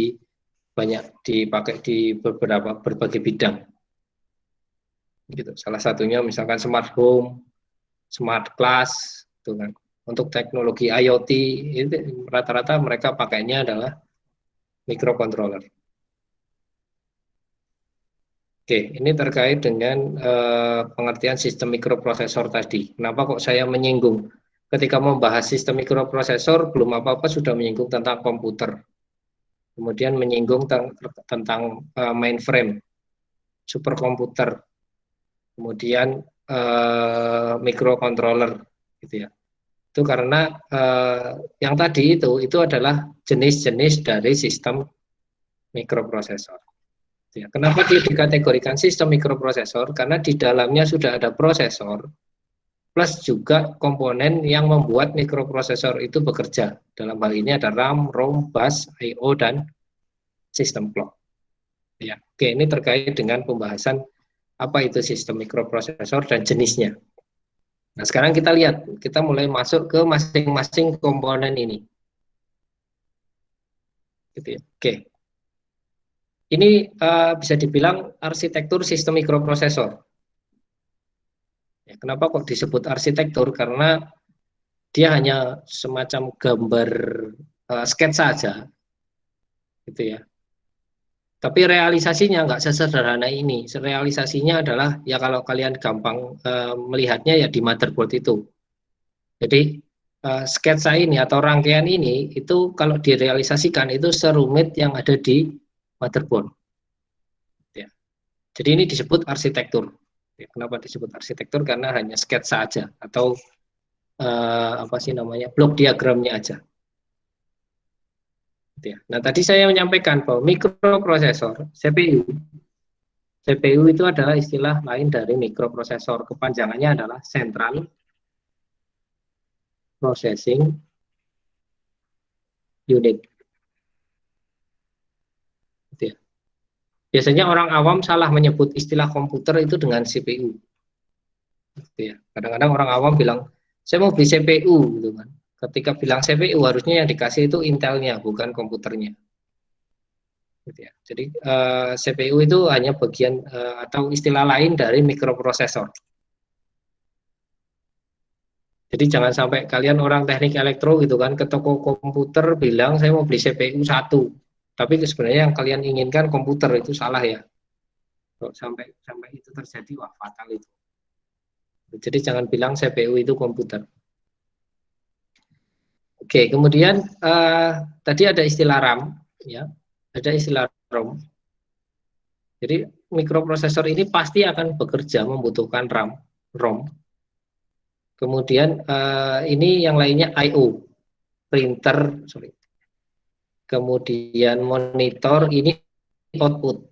di berbagai bidang. Gitu. Salah satunya misalkan smart home, smart class, gitu kan. Untuk teknologi IoT itu rata-rata mereka pakainya adalah mikrocontroller. Oke, ini terkait dengan pengertian sistem mikroprosesor tadi. Kenapa kok saya menyinggung? Ketika membahas sistem mikroprosesor, belum apa-apa sudah menyinggung tentang komputer. Kemudian menyinggung tentang mainframe, superkomputer. Kemudian microcontroller gitu ya. Itu karena yang tadi itu adalah jenis-jenis dari sistem mikroprosesor. Ya, kenapa dia dikategorikan sistem mikroprosesor? Karena di dalamnya sudah ada prosesor, plus juga komponen yang membuat mikroprosesor itu bekerja. Dalam hal ini ada RAM, ROM, bus, I/O, dan sistem clock. Ya, oke, ini terkait dengan pembahasan apa itu sistem mikroprosesor dan jenisnya. Nah, sekarang kita lihat, kita mulai masuk ke masing-masing komponen ini. Gitu ya. Oke. Ini bisa dibilang arsitektur sistem mikroprosesor. Ya, kenapa kok disebut arsitektur? Karena dia hanya semacam gambar sketsa saja, gitu ya. Tapi realisasinya nggak sesederhana ini. Realisasinya adalah ya kalau kalian gampang melihatnya ya di motherboard itu. Jadi sketsa ini atau rangkaian ini itu kalau direalisasikan itu serumit yang ada di motherboard. Ya. Jadi ini disebut arsitektur. Ya, kenapa disebut arsitektur? Karena hanya sketsa saja atau apa sih namanya blok diagramnya aja. Ya. Nah tadi saya menyampaikan bahwa mikroprosesor CPU itu adalah istilah lain dari mikroprosesor. Kepanjangannya adalah Central Processing Unit. Gitu ya. Biasanya orang awam salah menyebut istilah komputer itu dengan CPU. Gitu ya. Kadang-kadang orang awam bilang, saya mau beli CPU, gitu kan. Ketika bilang CPU harusnya yang dikasih itu Intelnya, bukan komputernya. Gitu ya. Jadi CPU itu hanya bagian atau istilah lain dari mikroprosesor. Jadi jangan sampai kalian orang teknik elektro gitu kan ke toko komputer bilang saya mau beli CPU 1, tapi sebenarnya yang kalian inginkan komputer, itu salah ya. Kalau sampai itu terjadi, wah fatal itu. Jadi jangan bilang CPU itu komputer. Oke, kemudian tadi ada istilah RAM, ya, ada istilah ROM. Jadi mikroprosesor ini pasti akan bekerja membutuhkan RAM, ROM. Kemudian ini yang lainnya I/O, printer, kemudian monitor ini output,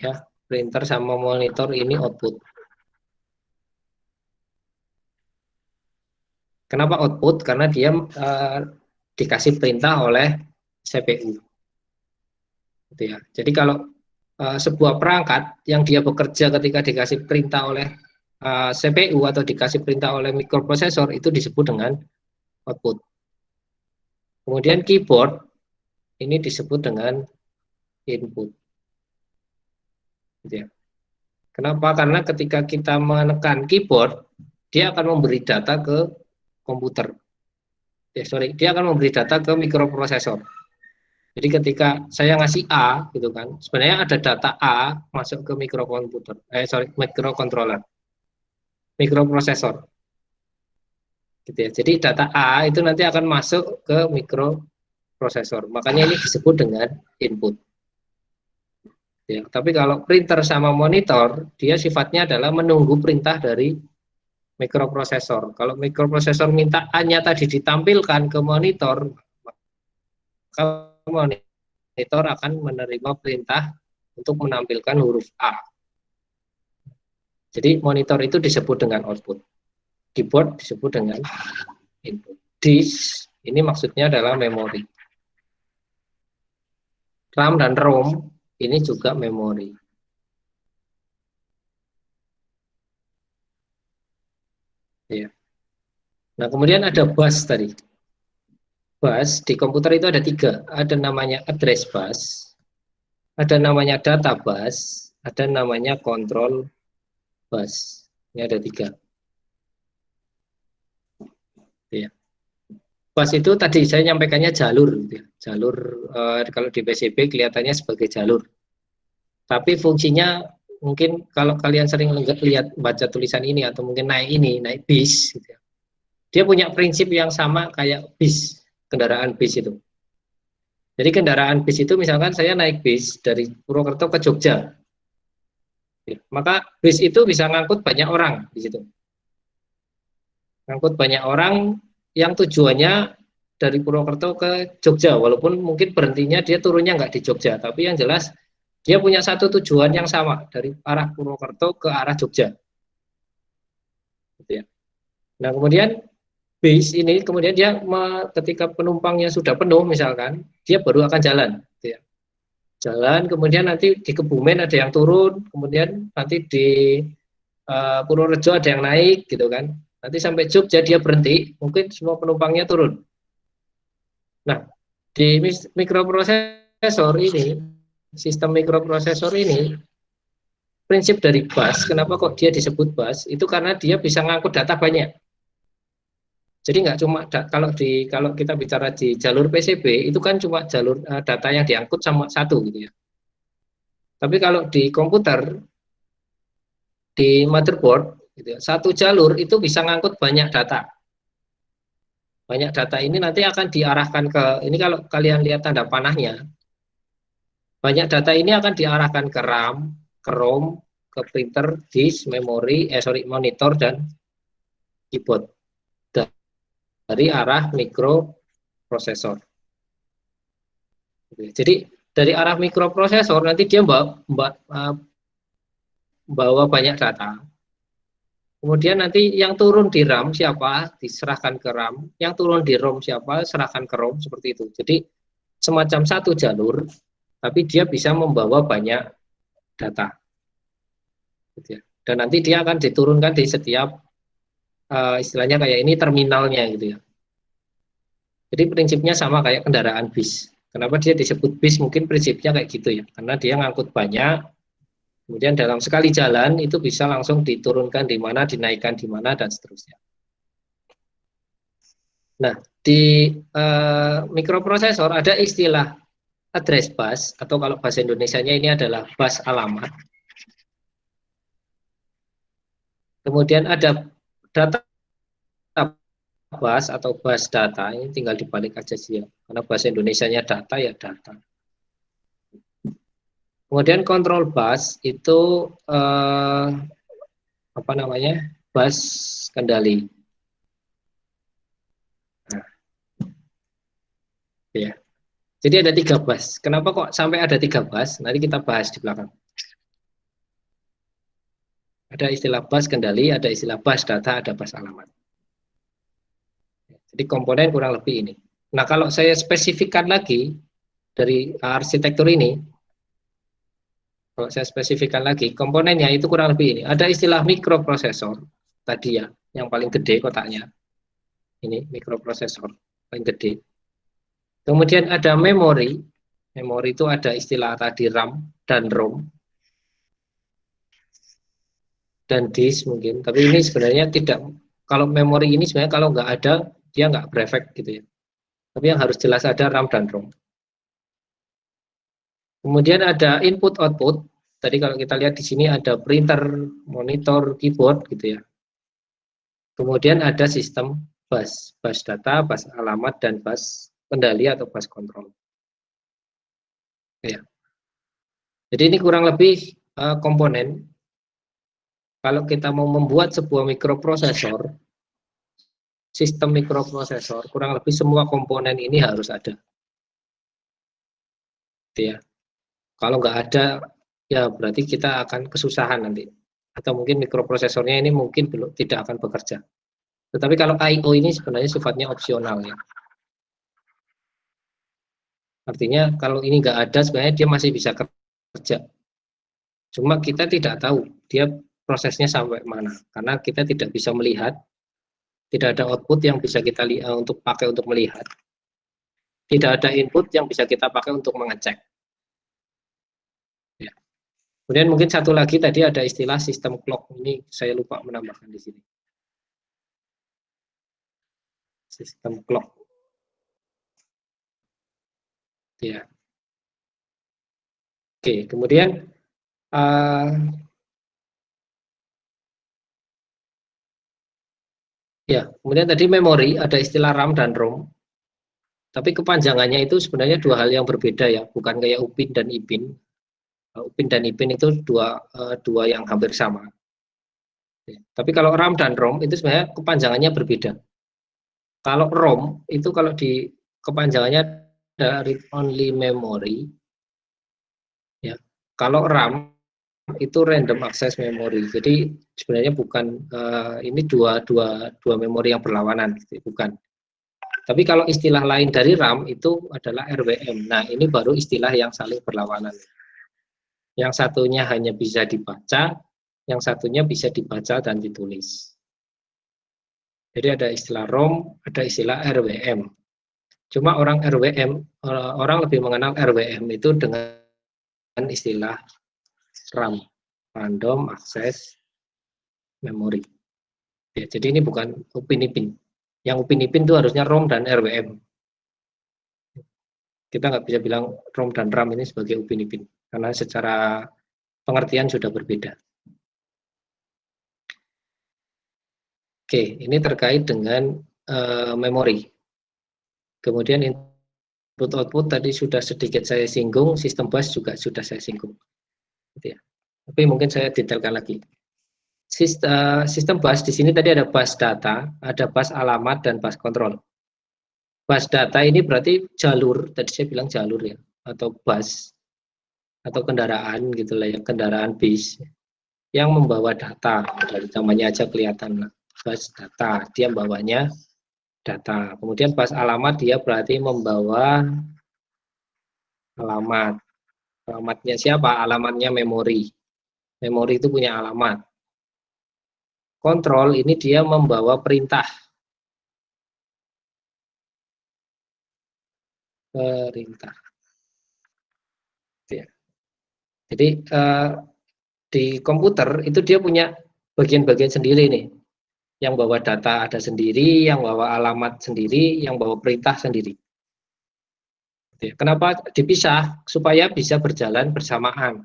ya, printer sama monitor ini output. Kenapa output? Karena dia dikasih perintah oleh CPU. Gitu ya. Jadi kalau sebuah perangkat yang dia bekerja ketika dikasih perintah oleh CPU atau dikasih perintah oleh mikroprosesor itu disebut dengan output. Kemudian keyboard ini disebut dengan input. Gitu ya. Kenapa? Karena ketika kita menekan keyboard, dia akan memberi data ke komputer. Dia akan memberi data ke mikroprosesor. Jadi ketika saya ngasih A, gitu kan, sebenarnya ada data A masuk ke mikrocontroller, mikroprosesor. Gitu ya. Jadi data A itu nanti akan masuk ke mikroprosesor. Makanya ini disebut dengan input. Ya, tapi kalau printer sama monitor, dia sifatnya adalah menunggu perintah dari mikroprosesor. Kalau mikroprosesor minta A-nya tadi ditampilkan ke monitor, maka monitor akan menerima perintah untuk menampilkan huruf A. Jadi monitor itu disebut dengan output. Keyboard disebut dengan input. Disk ini maksudnya adalah memori. RAM dan ROM ini juga memori. Ya. Nah, kemudian ada bus tadi. Bus di komputer itu ada 3. Ada namanya address bus, ada namanya data bus, ada namanya control bus. Ini ada 3. Ya. Bus itu tadi saya nyampaikannya jalur. Ya. Jalur kalau di PCB kelihatannya sebagai jalur. Tapi fungsinya mungkin kalau kalian sering lihat baca tulisan ini atau mungkin naik bis, gitu ya. Dia punya prinsip yang sama kayak bis, kendaraan bis itu. Jadi kendaraan bis itu misalkan saya naik bis dari Purwokerto ke Jogja, Maka bis itu bisa ngangkut banyak orang di situ. Ngangkut banyak orang yang tujuannya dari Purwokerto ke Jogja, walaupun mungkin berhentinya dia turunnya nggak di Jogja, tapi yang jelas dia punya satu tujuan yang sama dari arah Purwokerto ke arah Jogja. Gitu ya. Nah kemudian bis ini kemudian dia ketika penumpangnya sudah penuh misalkan, dia baru akan jalan. Gitu ya. Jalan, kemudian nanti di Kebumen ada yang turun, kemudian nanti di Purworejo ada yang naik, gitu kan. Nanti sampai Jogja dia berhenti, mungkin semua penumpangnya turun. Nah, di mikroprosesor ini, sistem mikroprosesor ini, prinsip dari bus, kenapa kok dia disebut bus? Itu karena dia bisa ngangkut data banyak. Jadi nggak cuma kalau kita bicara di jalur PCB itu kan cuma jalur data yang diangkut sama satu gitu ya. Tapi kalau di komputer di motherboard gitu ya, satu jalur itu bisa ngangkut banyak data. Banyak data ini nanti akan diarahkan ke ini kalau kalian lihat tanda panahnya. Banyak data ini akan diarahkan ke RAM, ke ROM, ke printer, disk, memori, monitor dan keyboard. Dari arah mikroprosesor. Jadi dari arah mikroprosesor nanti dia bawa banyak data. Kemudian nanti yang turun di RAM siapa diserahkan ke RAM, yang turun di ROM siapa serahkan ke ROM, seperti itu. Jadi semacam satu jalur, tapi dia bisa membawa banyak data. Dan nanti dia akan diturunkan di setiap istilahnya kayak ini terminalnya gitu ya. Jadi prinsipnya sama kayak kendaraan bis. Kenapa dia disebut bis? Mungkin prinsipnya kayak gitu ya. Karena dia ngangkut banyak, kemudian dalam sekali jalan itu bisa langsung diturunkan di mana, dinaikkan di mana dan seterusnya. Nah, di mikroprosesor ada istilah address bus atau kalau bahasa Indonesianya ini adalah bus alamat. Kemudian ada data bus atau bus data, ini tinggal dibalik aja sih ya, karena bahasa Indonesianya data ya data. Kemudian kontrol bus itu apa namanya, bus kendali. Nah, ya. Jadi ada 3 bus. Kenapa kok sampai ada 3 bus? Nanti kita bahas di belakang. Ada istilah bus kendali, ada istilah bus data, ada bus alamat. Jadi komponen kurang lebih ini. Nah kalau saya spesifikkan lagi dari arsitektur ini, kalau saya spesifikkan lagi komponennya itu kurang lebih ini. Ada istilah mikroprosesor tadi ya, yang paling gede kotaknya. Ini mikroprosesor paling gede. Kemudian ada memori. Memori itu ada istilah tadi RAM dan ROM. Dan disk mungkin, tapi ini sebenarnya tidak, kalau memori ini sebenarnya kalau nggak ada dia nggak berefek gitu ya, tapi yang harus jelas ada RAM dan ROM. Kemudian ada input output, tadi kalau kita lihat di sini ada printer, monitor, keyboard gitu ya. Kemudian ada sistem bus data, bus alamat, dan bus kendali atau bus kontrol ya. Jadi ini kurang lebih komponen. Kalau kita mau membuat sebuah mikroprosesor, sistem mikroprosesor, kurang lebih semua komponen ini harus ada. Ya. Kalau nggak ada, ya berarti kita akan kesusahan nanti. Atau mungkin mikroprosesornya ini mungkin belum tidak akan bekerja. Tetapi kalau I/O ini sebenarnya sifatnya opsional ya. Artinya kalau ini nggak ada, sebenarnya dia masih bisa kerja. Cuma kita tidak tahu dia prosesnya sampai mana, karena kita tidak bisa melihat, tidak ada output yang bisa kita lihat untuk pakai untuk melihat, tidak ada input yang bisa kita pakai untuk mengecek. Ya. Kemudian mungkin satu lagi tadi ada istilah sistem clock, ini saya lupa menambahkan di sini. Sistem clock. Ya. Oke, kemudian ya, kemudian tadi memori, ada istilah RAM dan ROM. Tapi kepanjangannya itu sebenarnya 2 hal yang berbeda ya, bukan kayak UPIN dan IPIN. Upin dan Ipin itu dua yang hampir sama. Tapi kalau RAM dan ROM itu sebenarnya kepanjangannya berbeda. Kalau ROM itu kalau di kepanjangannya ada read only memory, ya. Kalau RAM itu random access memory. Jadi sebenarnya bukan ini dua memori yang berlawanan, bukan. Tapi kalau istilah lain dari RAM itu adalah RWM. Nah, ini baru istilah yang saling berlawanan. Yang satunya hanya bisa dibaca, yang satunya bisa dibaca dan ditulis. Jadi ada istilah ROM, ada istilah RWM. Cuma orang lebih mengenal RWM itu dengan istilah RAM, Random Access Memory. Ya, jadi ini bukan Upin Ipin. Yang Upin Ipin itu harusnya ROM dan RWM. Kita nggak bisa bilang ROM dan RAM ini sebagai Upin Ipin, karena secara pengertian sudah berbeda. Oke, ini terkait dengan memori. Kemudian input-output tadi sudah sedikit saya singgung, sistem bus juga sudah saya singgung. Gitu ya. Tapi mungkin saya detailkan lagi. Sistem bus di sini tadi ada bus data, ada bus alamat, dan bus kontrol. Bus data ini berarti jalur, tadi saya bilang jalur ya, atau bus, atau kendaraan gitu lah ya, kendaraan bis yang membawa data, dari namanya aja kelihatan lah. Bus data, dia membawanya data. Kemudian bus alamat dia berarti membawa alamat. Alamatnya siapa? Alamatnya memori. Memori itu punya alamat. Kontrol ini dia membawa perintah. Perintah. Jadi di komputer itu dia punya bagian-bagian sendiri nih. Yang bawa data ada sendiri, yang bawa alamat sendiri, yang bawa perintah sendiri. Kenapa dipisah? Supaya bisa berjalan bersamaan.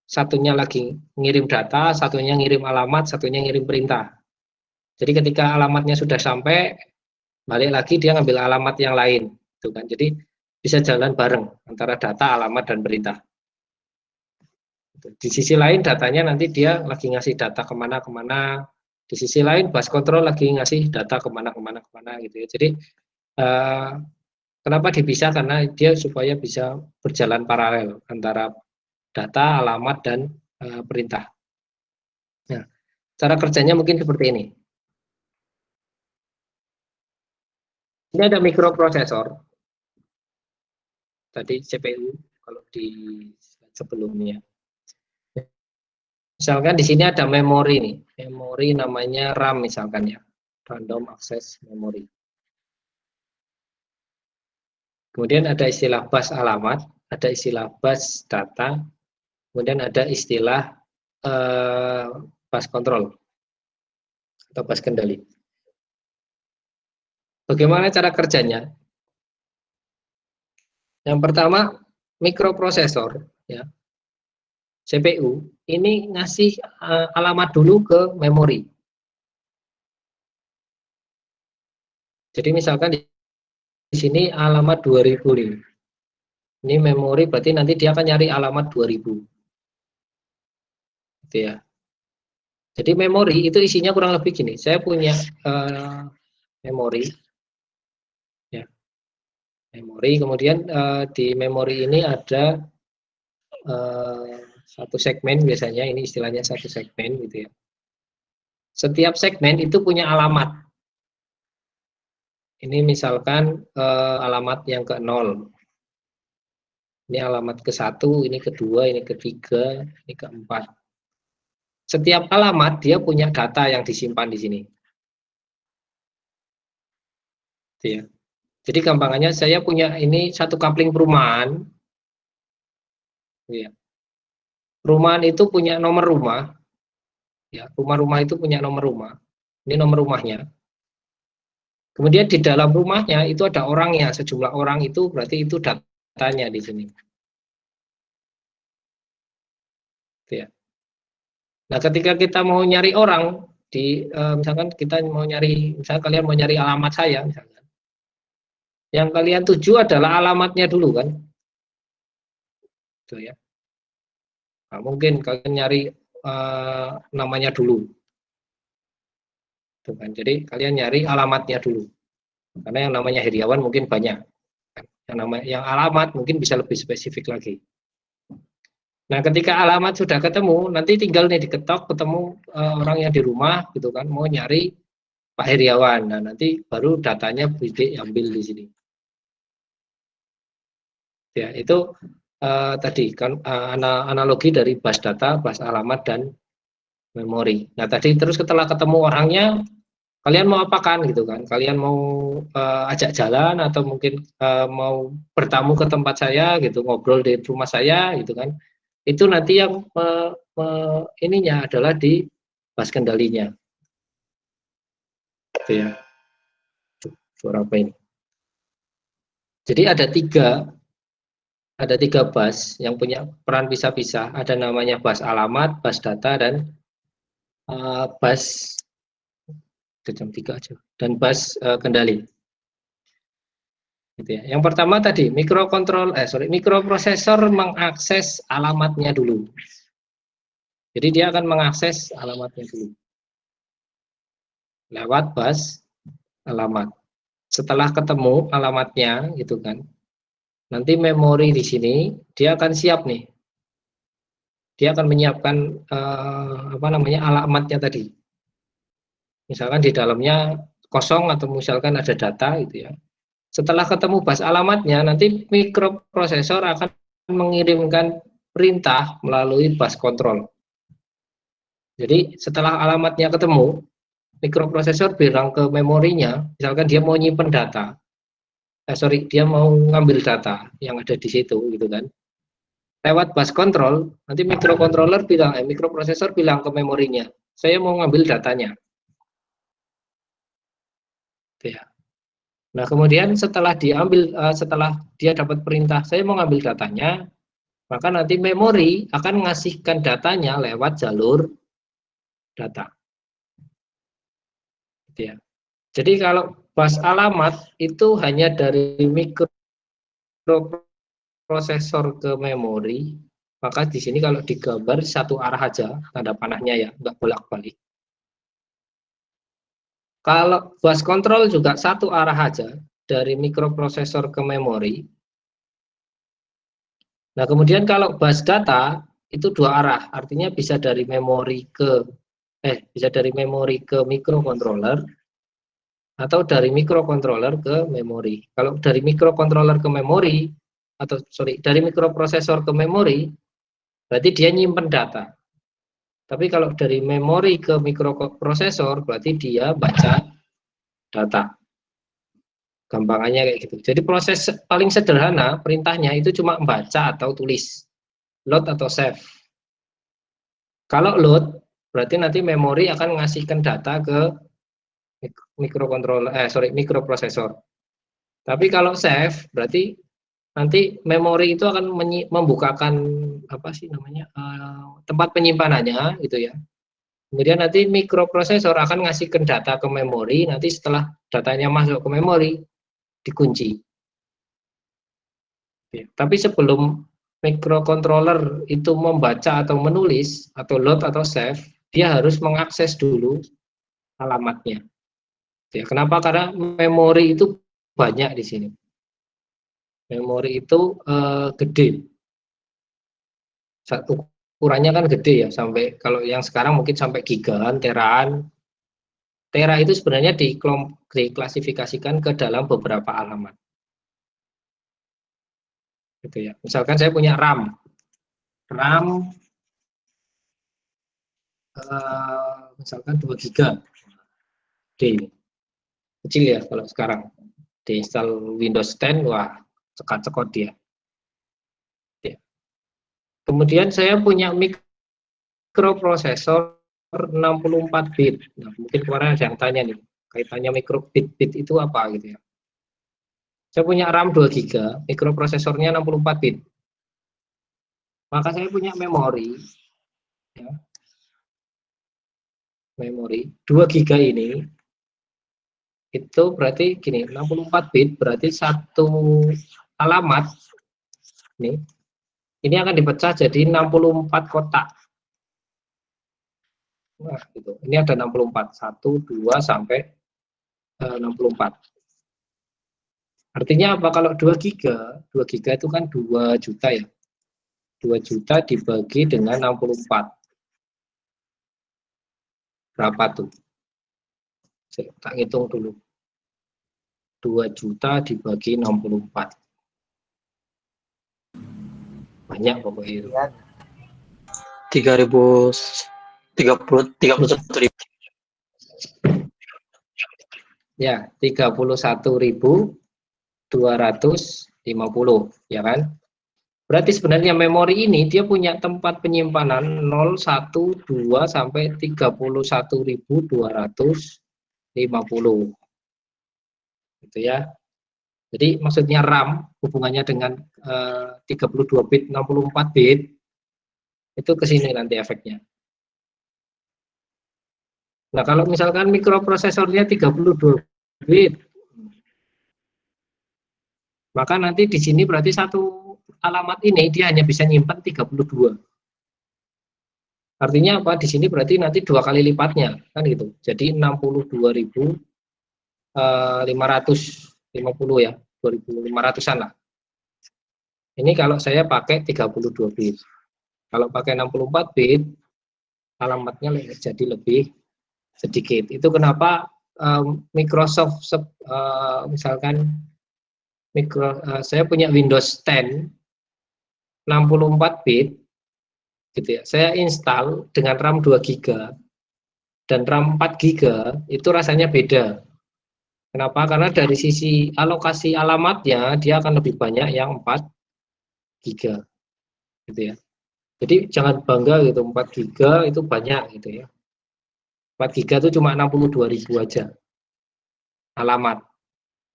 Satunya lagi ngirim data, satunya ngirim alamat, satunya ngirim perintah. Jadi ketika alamatnya sudah sampai, balik lagi dia ngambil alamat yang lain. Gitu kan. Jadi bisa jalan bareng antara data, alamat, dan perintah. Di sisi lain datanya nanti dia lagi ngasih data kemana-kemana. Di sisi lain bus control lagi ngasih data kemana-kemana gitu ya. Jadi kenapa dipisah? Karena dia supaya bisa berjalan paralel antara data, alamat, dan perintah. Nah, cara kerjanya mungkin seperti ini. Ini ada mikroprosesor. Tadi CPU kalau di sebelumnya. Misalkan di sini ada memori nih, memori namanya RAM misalkan ya, Random Access Memory. Kemudian ada istilah bus alamat, ada istilah bus data, kemudian ada istilah bus control atau bus kendali. Bagaimana cara kerjanya? Yang pertama, mikroprosesor, ya, CPU ini ngasih alamat dulu ke memori. Jadi misalkan di sini alamat 2000 nih. Ini memori berarti nanti dia akan nyari alamat 2000. Gitu ya. Jadi memori itu isinya kurang lebih gini. Saya punya memori, ya, memori. Kemudian di memori ini ada satu segmen, biasanya ini istilahnya satu segmen gitu ya. Setiap segmen itu punya alamat. Ini misalkan alamat yang ke-0. Ini alamat ke-1, ini ke-2, ini ke-3, ini ke-4. Setiap alamat dia punya data yang disimpan di sini. Ya. Jadi gampangannya saya punya ini satu coupling perumahan. Ya. Perumahan itu punya nomor rumah. Ya, rumah-rumah itu punya nomor rumah. Ini nomor rumahnya. Kemudian di dalam rumahnya itu ada orangnya, sejumlah orang itu berarti itu datanya di sini. Ya. Nah, ketika kita mau nyari orang di misalkan kita mau nyari, misalkan kalian mau nyari alamat saya, misalkan, yang kalian tuju adalah alamatnya dulu kan, tuh ya. Nah, mungkin kalian nyari namanya dulu. Tuh kan. Jadi kalian nyari alamatnya dulu. Karena yang namanya Heriawan mungkin banyak. Yang alamat mungkin bisa lebih spesifik lagi. Nah, ketika alamat sudah ketemu, nanti tinggal nih diketok ketemu orang yang di rumah gitu kan, mau nyari Pak Heriawan. Nah, nanti baru datanya bidik ambil di sini. Ya, itu tadi kan analogi dari bus data, bus alamat dan memori. Nah, tadi terus setelah ketemu orangnya, kalian mau apakan gitu kan? Kalian mau ajak jalan atau mungkin mau bertamu ke tempat saya gitu, ngobrol di rumah saya gitu kan? Itu nanti yang ininya adalah di bus kendalinya. Gitu ya. Suara apa ini? Jadi ada tiga bus yang punya peran pisah-pisah. Ada namanya bus alamat, bus data, dan bus jam 3 aja, dan bus kendali. Gitu ya. Yang pertama tadi mikroprosesor mengakses alamatnya dulu. Jadi dia akan mengakses alamatnya dulu lewat bus alamat. Setelah ketemu alamatnya, gitu kan, nanti memori di sini dia akan siap nih. Dia akan menyiapkan alamatnya tadi. Misalkan di dalamnya kosong atau misalkan ada data gitu ya. Setelah ketemu bus alamatnya, nanti mikroprosesor akan mengirimkan perintah melalui bus control. Jadi setelah alamatnya ketemu, mikroprosesor bilang ke memorinya, misalkan dia mau nyimpen data, dia mau ngambil data yang ada di situ, gitu kan. Lewat bus control, nanti mikroprosesor bilang ke memorinya, saya mau ngambil datanya. Ya. Nah, kemudian setelah dia dapat perintah, saya mau ngambil datanya, maka nanti memori akan mengasihkan datanya lewat jalur data. Ya. Jadi kalau bus alamat itu hanya dari mikroprosesor ke memori, maka di sini kalau digambar satu arah aja, tanda panahnya ya, nggak bolak-balik. Kalau bus control juga satu arah aja, dari mikroprosesor ke memori. Nah, kemudian kalau bus data itu dua arah, artinya bisa dari memori ke microcontroller atau dari microcontroller ke memori. Kalau dari microcontroller ke memori dari mikroprosesor ke memori, berarti dia nyimpen data. Tapi kalau dari memori ke mikroprosesor, berarti dia baca data. Gampangannya kayak gitu. Jadi proses paling sederhana perintahnya itu cuma membaca atau tulis, load atau save. Kalau load, berarti nanti memori akan mengasihkan data ke mikroprosesor. Tapi kalau save, berarti nanti memori itu akan membukakan tempat penyimpanannya, gitu ya. Kemudian nanti mikroprosesor akan ngasihkan data ke memori. Nanti setelah datanya masuk ke memori, dikunci. Tapi sebelum microcontroller itu membaca atau menulis atau load atau save, dia harus mengakses dulu alamatnya. Ya, kenapa? Karena memori itu banyak di sini. Memori itu gede. Ukurannya kan gede ya, sampai kalau yang sekarang mungkin sampai gigaan, teraan. Tera itu sebenarnya diklasifikasikan ke dalam beberapa alamat. Gitu ya. Misalkan saya punya RAM misalkan 2 GB D, kecil ya kalau sekarang diinstal Windows 10, wah cekot-cekot dia. Ya. Kemudian saya punya mikroprosesor 64 bit. Nah, mungkin kemarin ada yang tanya nih, kaitannya bit itu apa gitu ya. Saya punya RAM 2 GB, mikroprosesornya 64 bit. Maka saya punya memori, ya, memori 2 GB ini, itu berarti gini, 64 bit berarti satu alamat nih, Ini akan dipecah jadi 64 kotak. Nah, gitu. Ini ada 64. 1, 2, sampai 64. Artinya apa? Kalau 2 giga itu kan 2 juta ya. 2 juta dibagi dengan 64. Berapa tuh? Saya tak hitung dulu. 2 juta dibagi 64. Banyak pokoknya itu. 31.000. Ya, 31.250, ya kan? Berarti sebenarnya memori ini dia punya tempat penyimpanan 0, 1, 2 sampai 31.250. Gitu ya. Jadi maksudnya RAM hubungannya dengan 32 bit, 64 bit itu ke sini nanti efeknya. Nah, kalau misalkan mikroprosesornya 32 bit, maka nanti di sini berarti satu alamat ini dia hanya bisa nyimpan 32. Artinya apa? Di sini berarti nanti 2 kali lipatnya, kan gitu. Jadi 62.550 ya, 2.500-an lah. Ini kalau saya pakai 32 bit. Kalau pakai 64 bit, alamatnya jadi lebih sedikit. Itu kenapa Microsoft misalkan saya punya Windows 10 64 bit gitu ya. Saya install dengan RAM 2 GB dan RAM 4 GB itu rasanya beda. Kenapa? Karena dari sisi alokasi alamatnya dia akan lebih banyak yang 4 GB gitu ya. Jadi jangan bangga gitu, 4 GB itu banyak gitu ya. 4 GB itu cuma 62.000 aja alamat.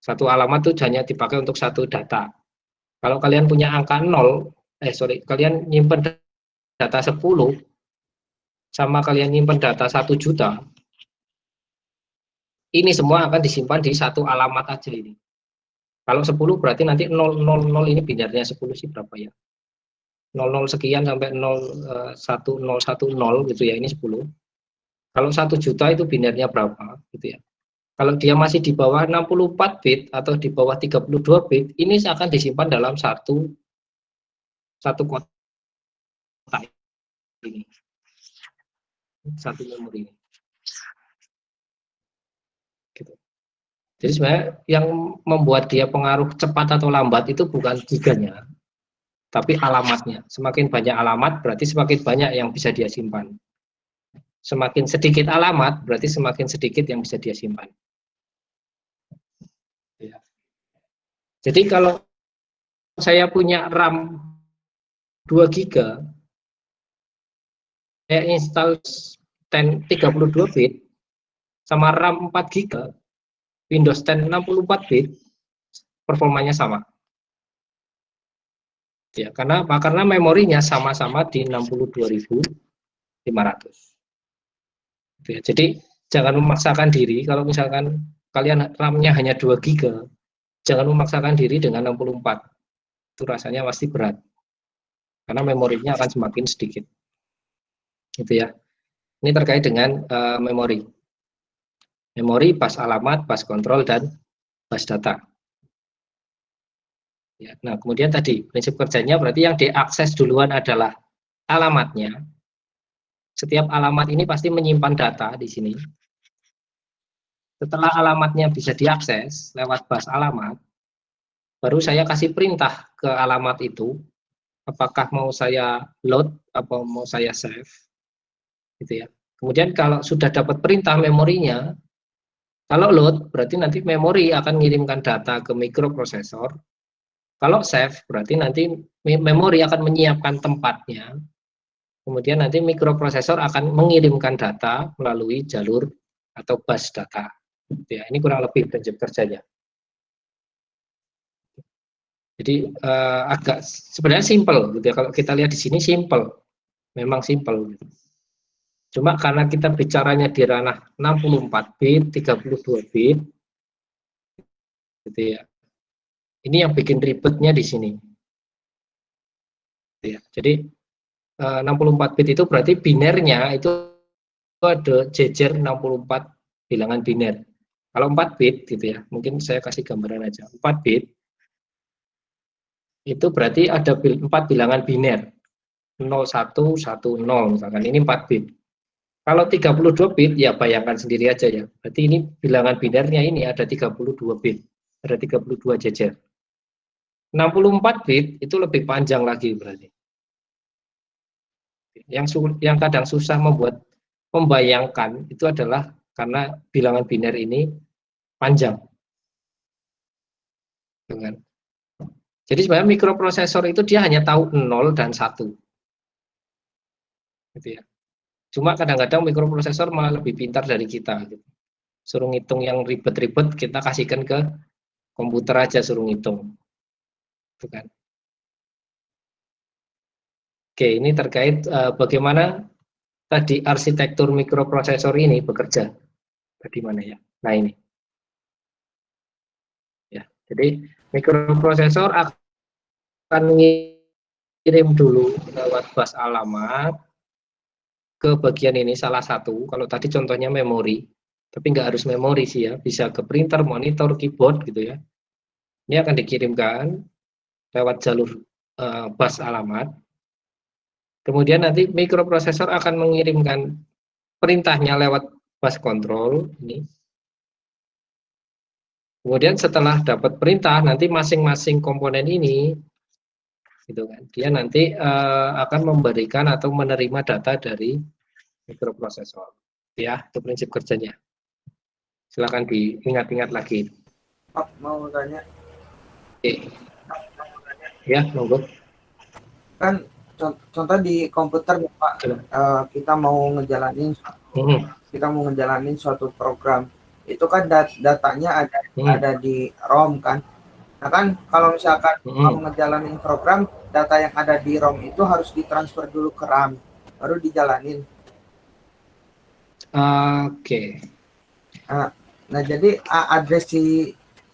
Satu alamat itu hanya dipakai untuk satu data. Kalau kalian punya angka 0, kalian nyimpen data 10 sama kalian nyimpen data 1 juta, ini semua akan disimpan di satu alamat aja ini. Kalau 10 berarti nanti 000 ini binarnya 10 sih berapa ya? 00 sekian sampai 1010 gitu ya, ini 10. Kalau 1 juta itu binarnya berapa gitu ya. Kalau dia masih di bawah 64 bit atau di bawah 32 bit, ini akan disimpan dalam satu kotak ini. Satu memori ini. Gitu. Jadi sebenarnya yang membuat dia pengaruh cepat atau lambat itu bukan giganya, tapi alamatnya. Semakin banyak alamat berarti semakin banyak yang bisa dia simpan. Semakin sedikit alamat berarti semakin sedikit yang bisa dia simpan. Ya. Jadi kalau saya punya RAM 2 GB, saya install 32 bit sama RAM 4 GB, Windows 10 64 bit, performanya sama. Ya, karena memorinya sama-sama di 62.500. Ya, jadi jangan memaksakan diri kalau misalkan kalian RAM-nya hanya 2 GB, jangan memaksakan diri dengan 64. Itu rasanya pasti berat. Karena memorinya akan semakin sedikit. Gitu ya. Ini terkait dengan memori. Memori, bus alamat, bus kontrol, dan bus data. Ya, nah, kemudian tadi prinsip kerjanya berarti yang diakses duluan adalah alamatnya. Setiap alamat ini pasti menyimpan data di sini. Setelah alamatnya bisa diakses lewat bus alamat, baru saya kasih perintah ke alamat itu, apakah mau saya load atau mau saya save, gitu ya. Kemudian kalau sudah dapat perintah memorinya, kalau load berarti nanti memori akan mengirimkan data ke mikroprosesor. Kalau save berarti nanti memori akan menyiapkan tempatnya. Kemudian nanti mikroprosesor akan mengirimkan data melalui jalur atau bus data. Ya, ini kurang lebih prinsip kerjanya. Jadi agak sebenarnya simple gitu ya. Kalau kita lihat di sini simple, memang simple. Gitu. Cuma karena kita bicaranya di ranah 64 bit, 32 bit, gitu ya. Ini yang bikin ribetnya di sini. Ya. Jadi 64 bit itu berarti binernya itu ada jejer 64 bilangan biner. Kalau 4 bit gitu ya, mungkin saya kasih gambaran aja. 4 bit itu berarti ada 4 bilangan biner. 0110 misalkan, ini 4 bit. Kalau 32 bit ya bayangkan sendiri aja ya. Berarti ini bilangan binernya ini ada 32 bit. Ada 32 jejer. 64 bit itu lebih panjang lagi berarti. Yang kadang susah membayangkan itu adalah karena bilangan biner ini panjang. Jadi sebenarnya mikroprosesor itu dia hanya tahu 0 dan 1. Gitu ya. Cuma kadang-kadang mikroprosesor malah lebih pintar dari kita. Gitu. Suruh ngitung yang ribet-ribet, kita kasihkan ke komputer aja suruh ngitung. Bukan. Oke, ini terkait bagaimana tadi arsitektur mikroprosesor ini bekerja. Bagaimana ya? Nah ini. Ya, jadi mikroprosesor akan mengirim dulu lewat bus alamat ke bagian ini salah satu. Kalau tadi contohnya memori, tapi nggak harus memori sih ya, bisa ke printer, monitor, keyboard gitu ya. Ini akan dikirimkan lewat jalur bus alamat. Kemudian nanti mikroprosesor akan mengirimkan perintahnya lewat bus control ini. Kemudian setelah dapat perintah, nanti masing-masing komponen ini, gitu kan, dia nanti akan memberikan atau menerima data dari mikroprosesor. Ya, itu prinsip kerjanya. Silakan diingat-ingat lagi. Pak, mau tanya. Oke. Ya, monggo. Kan contoh di komputer ya, Pak, kita mau ngejalanin suatu program. Itu kan datanya ada di ROM kan. Nah kan kalau misalkan mau ngejalanin program, data yang ada di ROM itu harus ditransfer dulu ke RAM, baru dijalanin. Oke. Nah jadi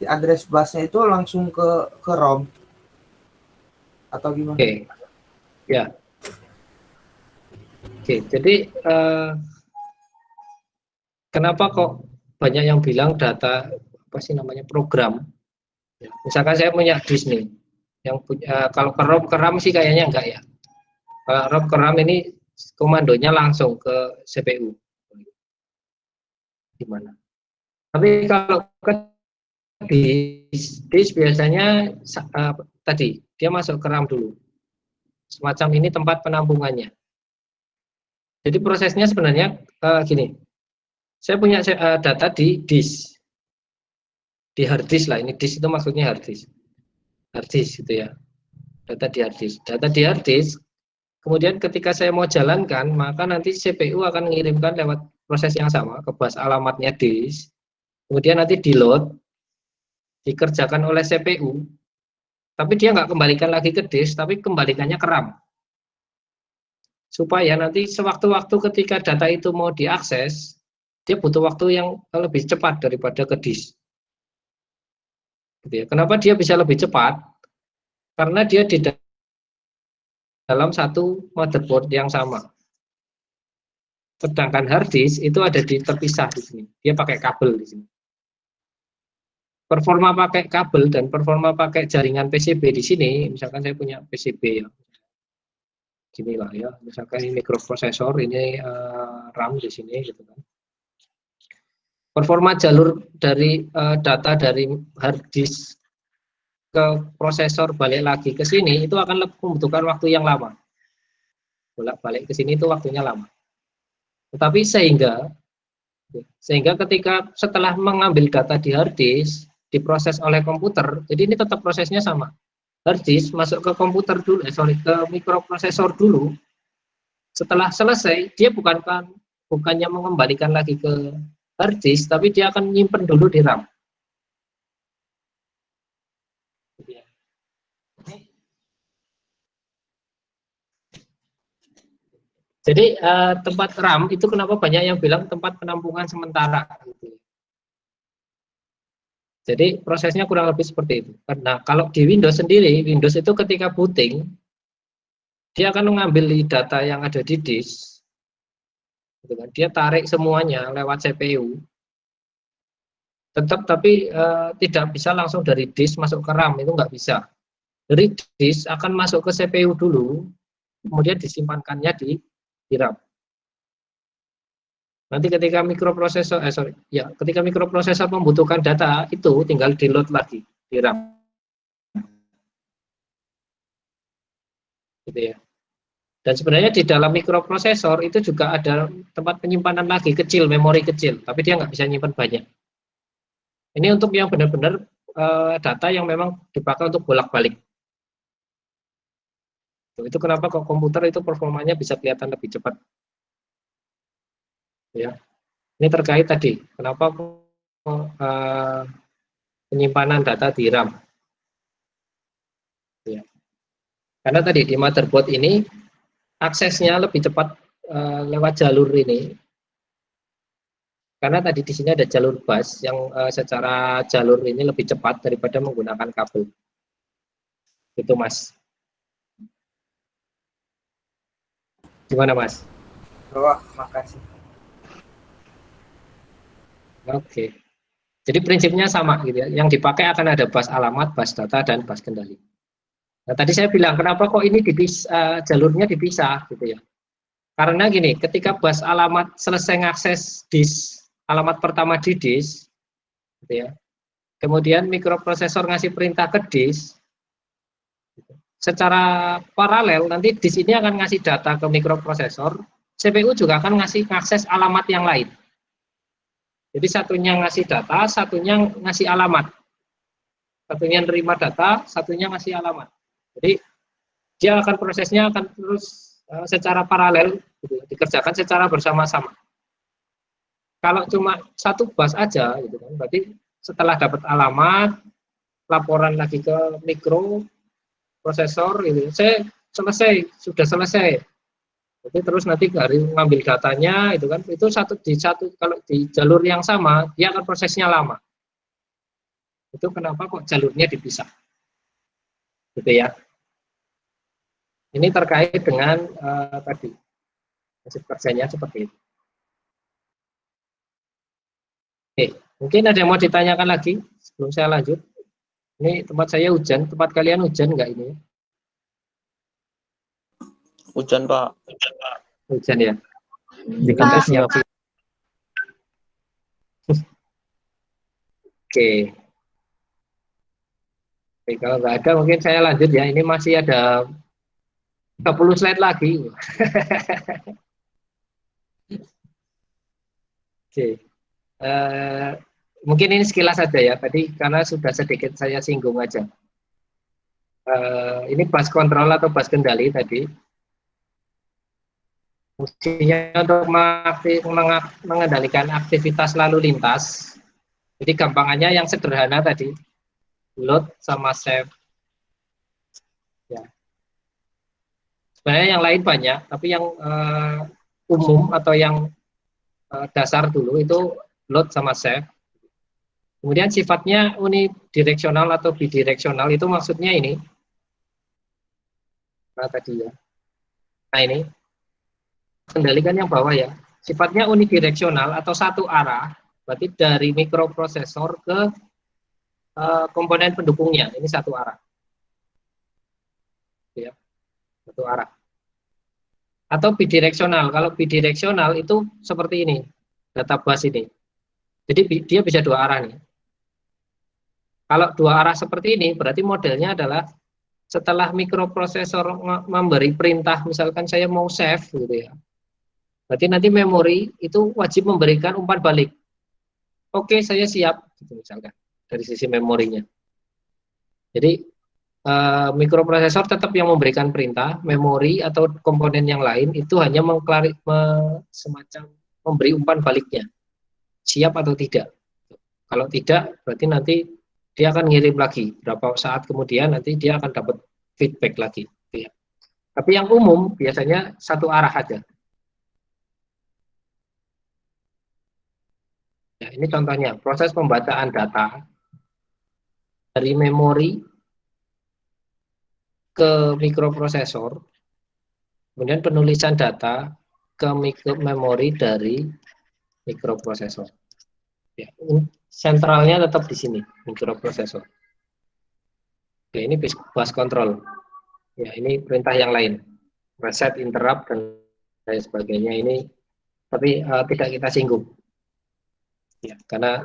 address busnya itu langsung ke ROM atau gimana? Oke. Ya. Oke, jadi kenapa kok banyak yang bilang data apa sih namanya program? Ya, misalkan saya punya disk nih, yang punya kalau ke RAM sih kayaknya enggak ya. Kalau ROM ke RAM ini komandonya langsung ke CPU. Gimana? Tapi kalau ke disk biasanya tadi dia masuk ke RAM dulu. Semacam ini tempat penampungannya. Jadi prosesnya sebenarnya gini. Saya punya data di disk. Di hard disk lah, ini disk itu maksudnya hard disk gitu ya, data di hard disk. Data di hard disk, kemudian ketika saya mau jalankan, maka nanti CPU akan mengirimkan lewat proses yang sama ke bus alamatnya disk, kemudian nanti di load, dikerjakan oleh CPU, tapi dia nggak kembalikan lagi ke disk, tapi kembalikannya ke RAM, supaya nanti sewaktu-waktu ketika data itu mau diakses, dia butuh waktu yang lebih cepat daripada ke disk. Kenapa dia bisa lebih cepat? Karena dia di dalam satu motherboard yang sama. Sedangkan hard disk itu ada terpisah di sini. Dia pakai kabel di sini. Performa pakai kabel dan performa pakai jaringan PCB di sini, misalkan saya punya PCB ya. Gini lah ya, misalkan ini mikroprosesor, ini RAM di sini gitu kan. Performa jalur dari data dari hard disk ke prosesor balik lagi ke sini itu akan membutuhkan waktu yang lama. Bolak-balik ke sini itu waktunya lama. Tetapi sehingga ketika setelah mengambil data di hard disk diproses oleh komputer, jadi ini tetap prosesnya sama. Hard disk masuk ke komputer dulu, ke mikroprosesor dulu. Setelah selesai, dia bukannya mengembalikan lagi ke hard disk, tapi dia akan menyimpan dulu di RAM. Jadi tempat RAM itu kenapa banyak yang bilang tempat penampungan sementara. Jadi prosesnya kurang lebih seperti itu. Karena kalau di Windows sendiri, Windows itu ketika booting, dia akan mengambil data yang ada di disk, gitu kan. Dia tarik semuanya lewat CPU, tapi tidak bisa langsung dari disk masuk ke RAM, itu nggak bisa. Dari disk akan masuk ke CPU dulu, kemudian disimpankannya di RAM. Nanti ketika mikroprosesor, ketika mikroprosesor membutuhkan data itu tinggal di load lagi di RAM, gitu ya. Dan sebenarnya di dalam mikroprosesor itu juga ada tempat penyimpanan lagi kecil, memori kecil, tapi dia nggak bisa nyimpan banyak. Ini untuk yang benar-benar data yang memang dipakai untuk bolak-balik. Itu kenapa kok komputer itu performanya bisa kelihatan lebih cepat. Ya, ini terkait tadi kenapa penyimpanan data di RAM. Ya. Karena tadi di motherboard ini aksesnya lebih cepat lewat jalur ini. Karena tadi di sini ada jalur bus yang secara jalur ini lebih cepat daripada menggunakan kabel. Itu Mas. Gimana Mas? Wah, makasih. Oke. Jadi prinsipnya sama gitu ya. Yang dipakai akan ada bus alamat, bus data, dan bus kendali. Nah, tadi saya bilang kenapa kok ini jalurnya dipisah gitu ya. Karena gini, ketika bus alamat selesai ngakses disk, alamat pertama di disk, gitu ya. Kemudian mikroprosesor ngasih perintah ke disk, secara paralel nanti disk ini akan ngasih data ke mikroprosesor, CPU juga akan ngasih akses alamat yang lain. Jadi satunya ngasih data, satunya ngasih alamat. Satunya nerima data, satunya ngasih alamat. Jadi dia akan prosesnya akan terus secara paralel gitu, dikerjakan secara bersama-sama. Kalau cuma satu bus aja gitu kan, berarti setelah dapat alamat, laporan lagi ke mikroprosesor gitu, sudah selesai. Jadi terus nanti dari ngambil datanya itu kan, itu kalau di jalur yang sama dia akan prosesnya lama. Itu kenapa kok jalurnya dipisah. Gitu ya. Ini terkait dengan tadi prinsip kerjanya seperti itu. Oke, mungkin ada yang mau ditanyakan lagi sebelum saya lanjut. Ini tempat saya hujan, tempat kalian hujan nggak ini? Hujan Pak. Hujan ya. Di Kita kampus siap. enggak. Oke. Oke, kalau nggak ada mungkin saya lanjut ya. Ini masih ada 30 slide lagi. Oke. Mungkin ini sekilas saja ya. Tadi karena sudah sedikit saya singgung aja. Ini bus control atau bus kendali tadi. Fungsinya untuk mengendalikan aktivitas lalu lintas. Jadi gampangannya yang sederhana tadi, load sama save. Ya. Sebenarnya yang lain banyak, tapi yang umum atau yang dasar dulu itu load sama save. Kemudian sifatnya unidireksional atau bidireksional itu maksudnya ini. Nah tadi ya. Nah ini kendalikan yang bawah ya. Sifatnya unidireksional atau satu arah. Berarti dari mikroprosesor ke komponen pendukungnya. Ini satu arah. Ya. Satu arah. Atau bidireksional. Kalau bidireksional itu seperti ini. Data bus ini. Jadi dia bisa dua arah nih. Kalau dua arah seperti ini, berarti modelnya adalah setelah mikroprosesor memberi perintah, misalkan saya mau save, gitu ya. Berarti nanti memori itu wajib memberikan umpan balik. Oke, saya siap, gitu misalkan dari sisi memorinya. Jadi mikroprosesor tetap yang memberikan perintah, memori atau komponen yang lain itu hanya semacam memberi umpan baliknya, siap atau tidak. Kalau tidak, berarti nanti dia akan ngirim lagi, berapa saat kemudian nanti dia akan dapat feedback lagi. Ya. Tapi yang umum biasanya satu arah aja. Ya, ini contohnya, proses pembacaan data dari memori ke mikroprosesor, Kemudian penulisan data ke memori dari mikroprosesor. Ya, sentralnya tetap di sini, mikroprosesor. Oke, ini bus control. Ya, ini perintah yang lain. Reset, interrupt, dan lain sebagainya ini, tapi tidak kita singgung. Ya, karena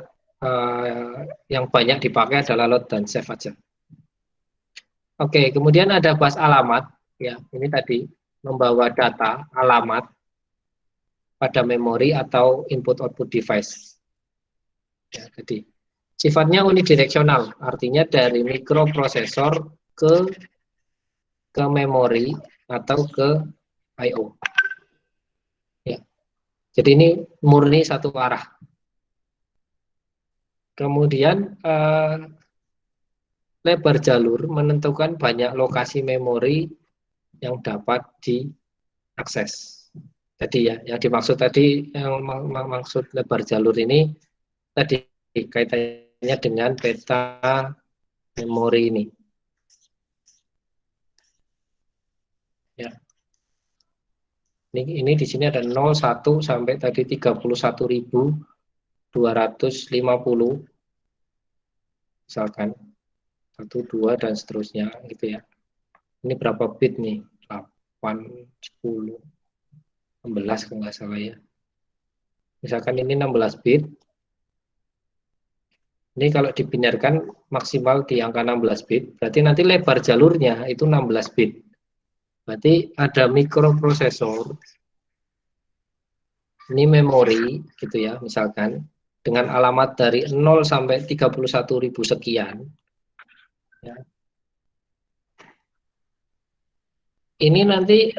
yang banyak dipakai adalah load dan save aja. Oke, kemudian ada bus alamat. Ya, ini tadi membawa data alamat pada memori atau input-output device. Ya, jadi sifatnya unidireksional, artinya dari mikroprosesor ke memori atau ke I/O. Ya, jadi ini murni satu arah. Kemudian lebar jalur menentukan banyak lokasi memori yang dapat diakses. Jadi ya, yang dimaksud tadi, yang maksud lebar jalur ini tadi kaitannya dengan peta memori ini. Ya. Ini di sini ada 0, 1 sampai tadi 31.250 misalkan 1, 2 dan seterusnya gitu ya. Ini berapa bit nih? 8, 10, 16 kalau nggak salah ya. Misalkan ini 16 bit. Ini kalau dibinarkan maksimal di angka 16 bit, berarti nanti lebar jalurnya itu 16 bit. Berarti ada mikroprosesor, ini memori gitu ya, misalkan dengan alamat dari 0 sampai 31.000 sekian. Ya. Ini nanti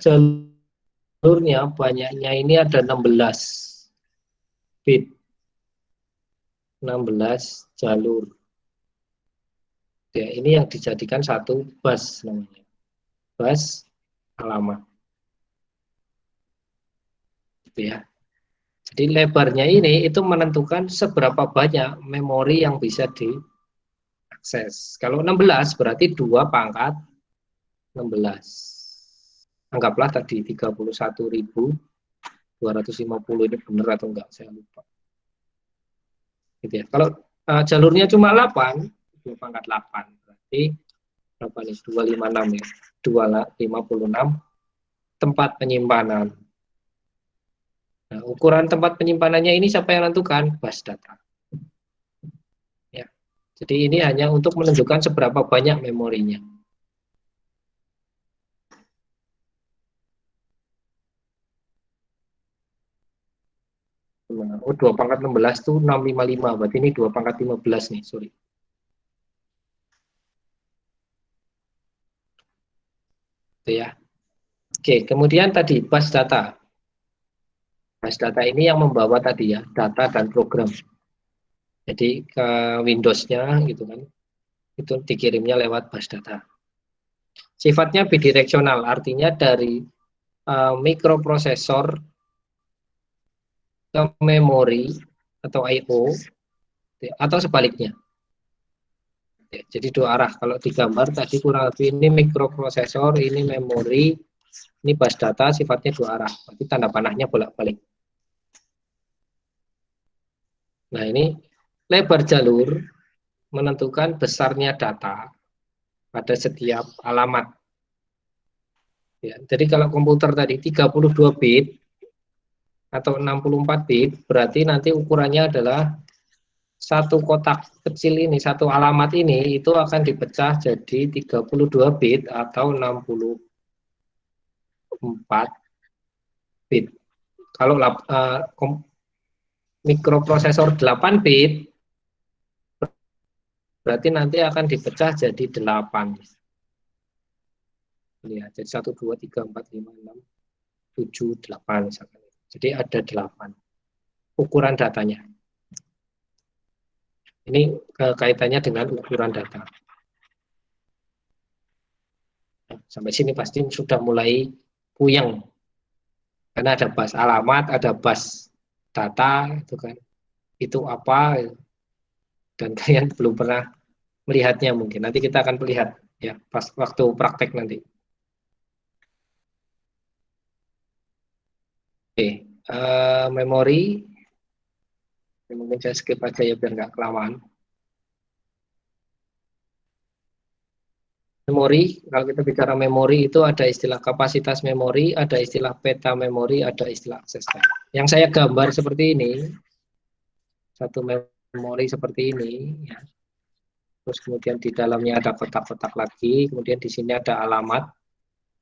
jalurnya banyaknya ini ada 16 bit. 16 jalur. Ya, ini yang dijadikan satu bus namanya. Bus alamat. Gitu ya. Jadi lebarnya ini itu menentukan seberapa banyak memori yang bisa diakses. Kalau 16 berarti 2 pangkat 16. Anggaplah tadi 31.250 ini benar atau enggak, saya lupa. Gitu ya. Kalau jalurnya cuma 8, 2 pangkat 8 berarti berapa nih? 256 ya. 256 tempat penyimpanan. Nah, ukuran tempat penyimpanannya ini siapa yang menentukan? Bus data. Ya. Jadi ini hanya untuk menunjukkan seberapa banyak memorinya. Oh, 2 pangkat 16 itu 655, berarti ini 2 pangkat 15 nih, sorry. Itu ya. Oke, kemudian tadi bus data. Bus data ini yang membawa tadi ya, data dan program. Jadi ke Windows-nya gitu kan, itu dikirimnya lewat bus data. Sifatnya bidireksional, artinya dari mikroprosesor ke memori atau I/O atau sebaliknya. Ya, jadi dua arah. Kalau digambar tadi kurang lebih ini mikroprosesor, ini memori, ini bus data, sifatnya dua arah. Berarti tanda panahnya bolak-balik. Nah, ini lebar jalur menentukan besarnya data pada setiap alamat. Ya, jadi kalau komputer tadi 32 bit atau 64 bit, berarti nanti ukurannya adalah satu kotak kecil ini, satu alamat ini itu akan dipecah jadi 32 bit atau 64 bit. Kalau mikroprosesor 8 bit berarti nanti akan dipecah jadi 8. Lihat, jadi 1, 2, 3, 4, 5, 6, 7, 8 misalkan. Jadi ada 8 ukuran datanya. Ini kaitannya dengan ukuran data. Sampai sini pasti sudah mulai puyeng. Karena ada bus alamat, ada bus data, itu kan. Itu apa? Dan kalian belum pernah melihatnya mungkin. Nanti kita akan melihat ya pas waktu praktek nanti. Memori. Mungkin saya skip aja ya biar nggak kelamaan. Memori, kalau kita bicara memori itu ada istilah kapasitas memori, ada istilah peta memori, ada istilah akses time. Yang saya gambar seperti ini, satu memori seperti ini, ya. Terus kemudian di dalamnya ada kotak-kotak lagi, kemudian di sini ada alamat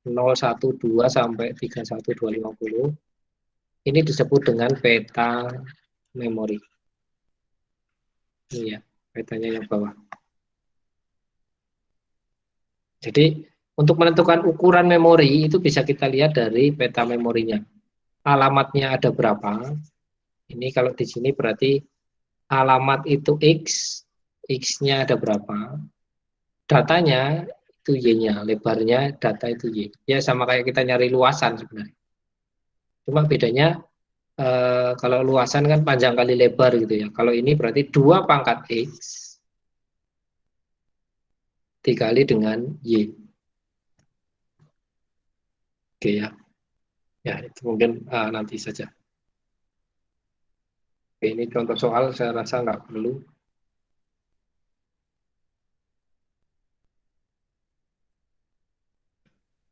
012 sampai 31250. Ini disebut dengan peta memori. Ini ya, petanya yang bawah. Jadi untuk menentukan ukuran memori itu bisa kita lihat dari peta memorinya. Alamatnya ada berapa? Ini kalau di sini berarti alamat itu X, X-nya ada berapa? Datanya itu Y-nya, lebarnya data itu Y. Ya sama kayak kita nyari luasan sebenarnya. Cuma bedanya kalau luasan kan panjang kali lebar gitu ya. Kalau ini berarti 2 pangkat X dikali dengan Y. Oke ya. Ya itu mungkin nanti saja. Oke, ini contoh soal saya rasa nggak perlu.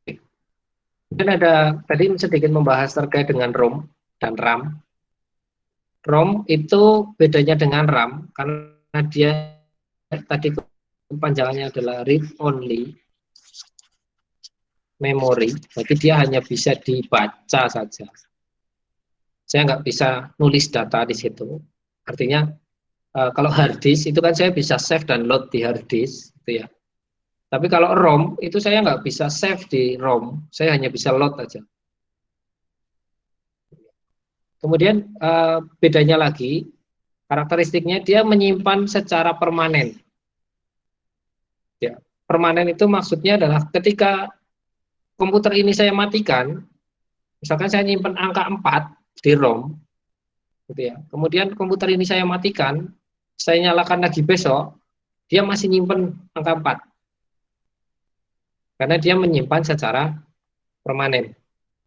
Oke. Mungkin ada tadi sedikit membahas terkait dengan ROM dan RAM. ROM itu bedanya dengan RAM karena dia tadi kepanjangannya adalah read only memory, berarti dia hanya bisa dibaca saja. Saya nggak bisa nulis data di situ. Artinya kalau hard disk itu kan saya bisa save dan load di hard disk, gitu ya. Tapi kalau ROM itu saya nggak bisa save di ROM, saya hanya bisa load aja. Kemudian bedanya lagi, karakteristiknya dia menyimpan secara permanen. Ya, permanen itu maksudnya adalah ketika komputer ini saya matikan, misalkan saya nyimpan angka 4 di ROM, gitu ya. Kemudian komputer ini saya matikan, saya nyalakan lagi besok, dia masih nyimpan angka 4. Karena dia menyimpan secara permanen.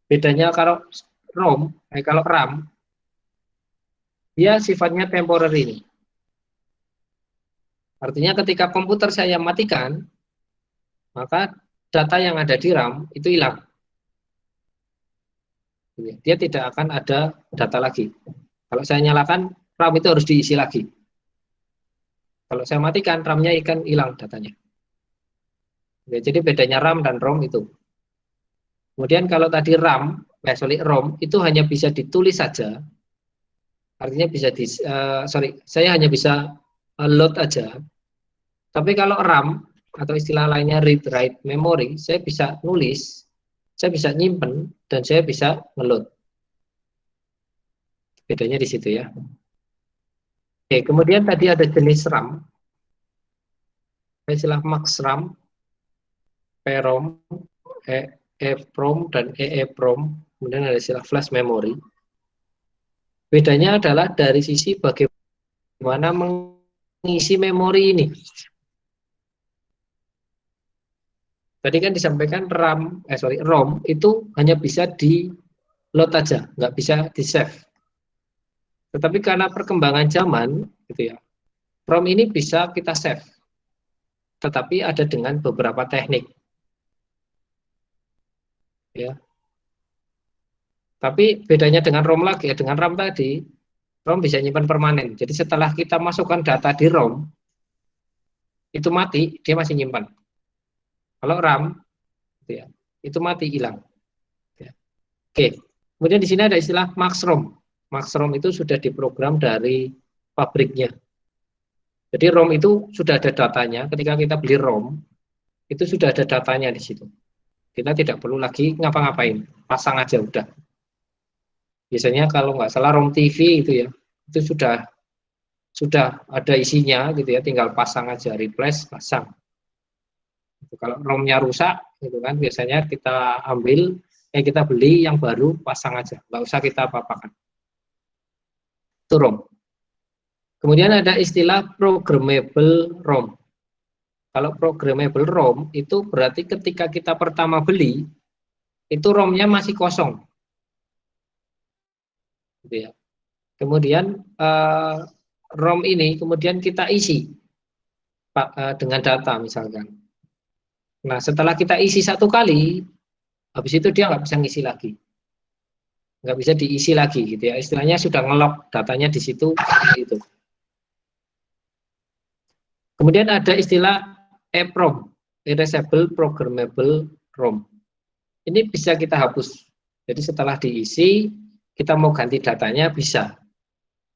Bedanya kalau ROM, kalau RAM, dia sifatnya temporary. Artinya ketika komputer saya matikan, maka data yang ada di RAM itu hilang. Dia tidak akan ada data lagi. Kalau saya nyalakan, RAM itu harus diisi lagi. Kalau saya matikan, RAM-nya ikan hilang datanya. Jadi bedanya RAM dan ROM itu. Kemudian kalau tadi ROM itu hanya bisa ditulis saja. Artinya bisa saya hanya bisa load aja. Tapi kalau RAM atau istilah lainnya read write memory, saya bisa nulis, saya bisa nyimpen, dan saya bisa ngeload. Bedanya di situ ya. Oke, kemudian tadi ada jenis RAM. Istilah max RAM, PROM, EEPROM, dan EEPROM. Kemudian ada istilah flash memory. Bedanya adalah dari sisi bagaimana mengisi memori ini. Tadi kan disampaikan ROM itu hanya bisa di load aja, nggak bisa di save. Tetapi karena perkembangan zaman, gitu ya, ROM ini bisa kita save. Tetapi ada dengan beberapa teknik. Ya. Tapi bedanya dengan ROM lagi, dengan RAM tadi, ROM bisa nyimpan permanen. Jadi setelah kita masukkan data di ROM, itu mati, dia masih nyimpan. Kalau RAM, gitu ya, itu mati, hilang. Ya. Oke, kemudian di sini ada istilah max ROM. Max ROM itu sudah diprogram dari pabriknya. Jadi ROM itu sudah ada datanya. Ketika kita beli ROM, itu sudah ada datanya di situ. Kita tidak perlu lagi ngapa-ngapain, pasang aja udah. Biasanya kalau nggak salah ROM TV itu ya, itu sudah ada isinya gitu ya, tinggal pasang aja, replace, pasang. Kalau ROM-nya rusak, gitu kan, biasanya kita ambil, kita beli yang baru, pasang aja, nggak usah kita apa-apakan. Itu ROM. Kemudian ada istilah programmable ROM. Kalau programmable ROM itu berarti ketika kita pertama beli, itu ROM-nya masih kosong. gitu ya. Kemudian ROM ini kemudian kita isi dengan data misalkan. Nah, setelah kita isi satu kali, habis itu dia nggak bisa ngisi lagi, nggak bisa diisi lagi gitu ya. Istilahnya sudah ngelok datanya di situ itu. Kemudian ada istilah EPROM, Erasable Programmable ROM. Ini bisa kita hapus. Jadi setelah diisi, kita mau ganti datanya bisa.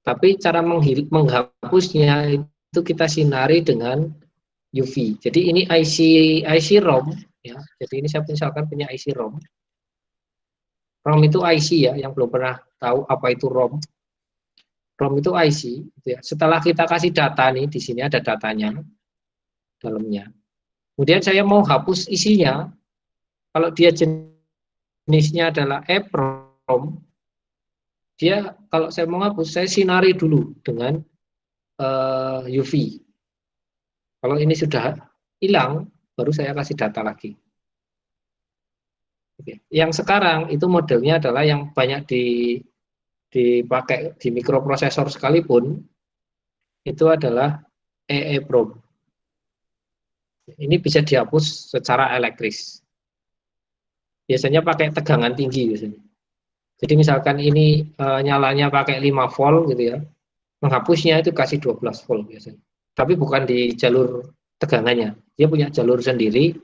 Tapi cara menghapusnya itu kita sinari dengan UV. Jadi ini IC ROM ya. Jadi ini saya misalkan punya IC ROM. ROM itu IC ya, yang belum pernah tahu apa itu ROM. ROM itu IC gitu ya. Setelah kita kasih data nih, di sini ada datanya dalamnya. Kemudian saya mau hapus isinya. Kalau dia jenisnya adalah EPROM, dia kalau saya mau hapus, saya sinari dulu dengan UV. Kalau ini sudah hilang, baru saya kasih data lagi. Oke. Yang sekarang itu modelnya adalah yang banyak dipakai di mikroprosesor sekalipun, itu adalah EEPROM. Ini bisa dihapus secara elektris. Biasanya pakai tegangan tinggi biasanya. Jadi misalkan ini nyalanya pakai 5 volt gitu ya, menghapusnya itu kasih 12 volt biasanya. Tapi bukan di jalur tegangannya, dia punya jalur sendiri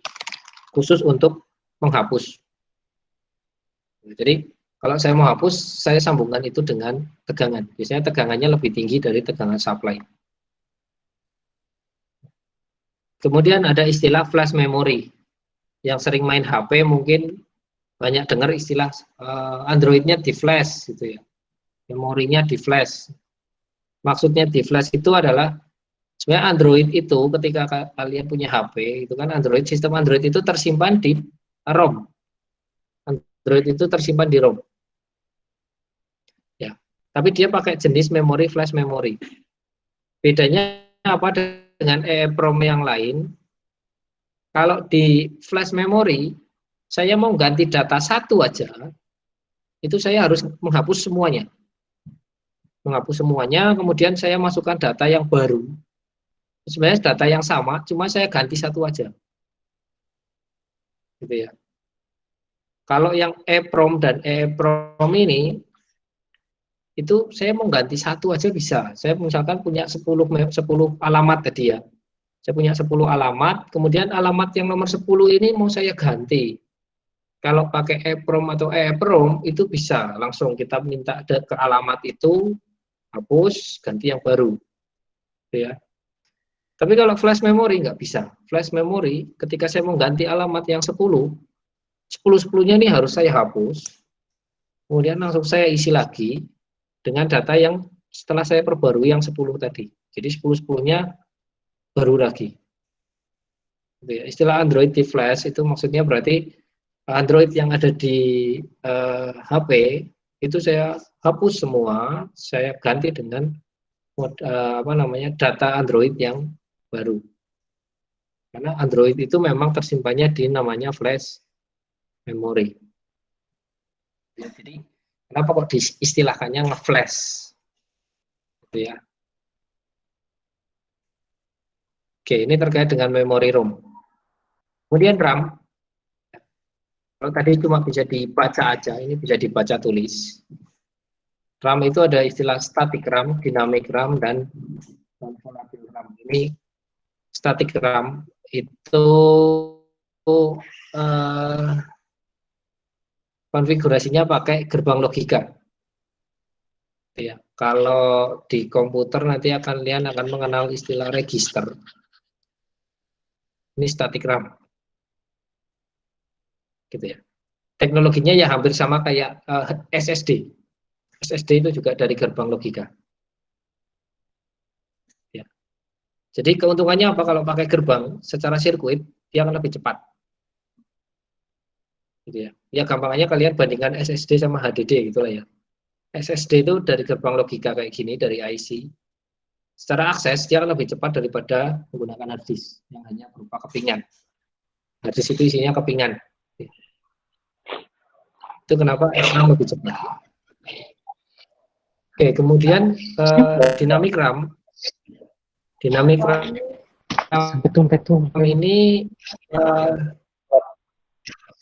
khusus untuk menghapus. Jadi kalau saya mau hapus, saya sambungkan itu dengan tegangan. Biasanya tegangannya lebih tinggi dari tegangan supply. Kemudian ada istilah flash memory. Yang sering main HP mungkin banyak dengar istilah Android-nya di flash gitu ya. Memorinya di flash. Maksudnya di flash itu adalah sebenarnya Android itu ketika kalian punya HP, itu kan sistem Android itu tersimpan di ROM. Android itu tersimpan di ROM. Ya, tapi dia pakai jenis memori flash memory. Bedanya apa dengan EEPROM yang lain? Kalau di flash memory, saya mau ganti data satu aja, itu saya harus menghapus semuanya. Menghapus semuanya, kemudian saya masukkan data yang baru. Sebenarnya data yang sama, cuma saya ganti satu aja. Gitu ya. Kalau yang EPROM dan EEPROM ini, itu saya mau ganti satu aja bisa. Saya misalkan punya 10 alamat tadi ya. Saya punya 10 alamat, kemudian alamat yang nomor 10 ini mau saya ganti. Kalau pakai EPROM atau EEPROM itu bisa langsung kita minta ke alamat itu, hapus, ganti yang baru. Ya. Tapi kalau flash memory nggak bisa. Flash memory ketika saya mau ganti alamat yang 10, 10-10-nya ini harus saya hapus. Kemudian langsung saya isi lagi dengan data yang setelah saya perbarui yang 10 tadi. Jadi 10-10-nya baru lagi. Istilah Android di flash itu maksudnya berarti Android yang ada di HP itu saya hapus semua, saya ganti dengan data Android yang baru. Karena Android itu memang tersimpannya di namanya flash memory. Jadi kenapa kok diistilahkannya nge-flash? Gitu ya. Oke, ini terkait dengan memori ROM. Kemudian RAM. Kalau tadi cuma bisa dibaca aja, ini bisa dibaca tulis. RAM itu ada istilah static RAM, dynamic RAM, dan volatile RAM. Ini static RAM itu konfigurasinya pakai gerbang logika. Ya, kalau di komputer nanti kalian akan mengenal istilah register. Ini static RAM. Gitu ya. Teknologinya ya hampir sama kayak SSD. SSD itu juga dari gerbang logika. Ya. Jadi keuntungannya apa kalau pakai gerbang? Secara sirkuit dia akan lebih cepat. Gitu ya. Ya gampangnya kalian bandingkan SSD sama HDD gitulah ya. SSD itu dari gerbang logika kayak gini, dari IC. Secara akses dia akan lebih cepat daripada menggunakan hard disk yang hanya berupa kepingan. Hard disk itu isinya kepingan. Itu kenapa SSD lebih cepat. Oke, kemudian dinamik RAM. Dinamik RAM Petum. ini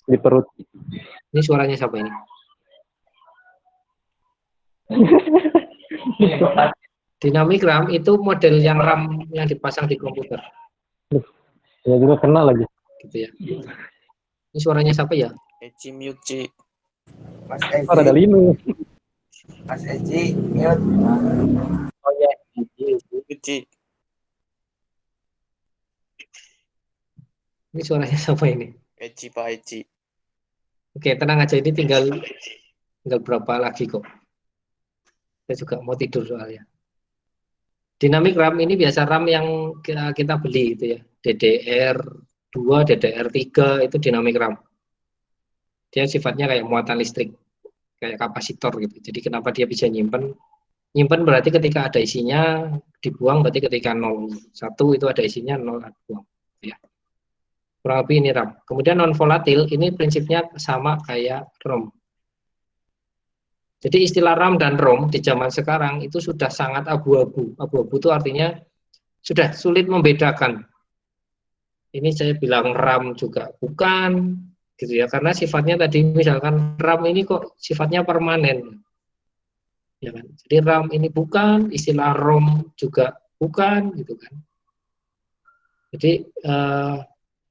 Di perut. ini suaranya siapa ini? Dinamik RAM itu model yang RAM yang dipasang di komputer. Ya juga kena lagi. Gitu ya. Ini suaranya siapa ya? Eci mute, Ci. Mas Oh, ada Eji, Linux. Mas Eji, mute. Oh ya, Mute, Ci. ini suaranya siapa ini? Eci, Pak Eci. Oke, tenang aja, ini tinggal berapa lagi kok. Saya juga mau tidur soalnya. Dinamik RAM ini biasa RAM yang kita beli itu ya. DDR2, DDR3 itu dinamik RAM. Dia sifatnya kayak muatan listrik, kayak kapasitor gitu. Jadi kenapa dia bisa nyimpen? Nyimpen berarti ketika ada isinya, dibuang berarti ketika 0. 1 itu ada isinya, 0 dibuang. Ya. Kurang lebih ini RAM. Kemudian non volatil ini prinsipnya sama kayak ROM. Jadi istilah RAM dan ROM di zaman sekarang itu sudah sangat abu-abu. Abu-abu itu artinya sudah sulit membedakan. Ini saya bilang RAM juga bukan, gitu ya. Karena sifatnya tadi misalkan RAM ini kok sifatnya permanen, ya kan? Jadi RAM ini bukan, istilah ROM juga bukan, gitu kan. Jadi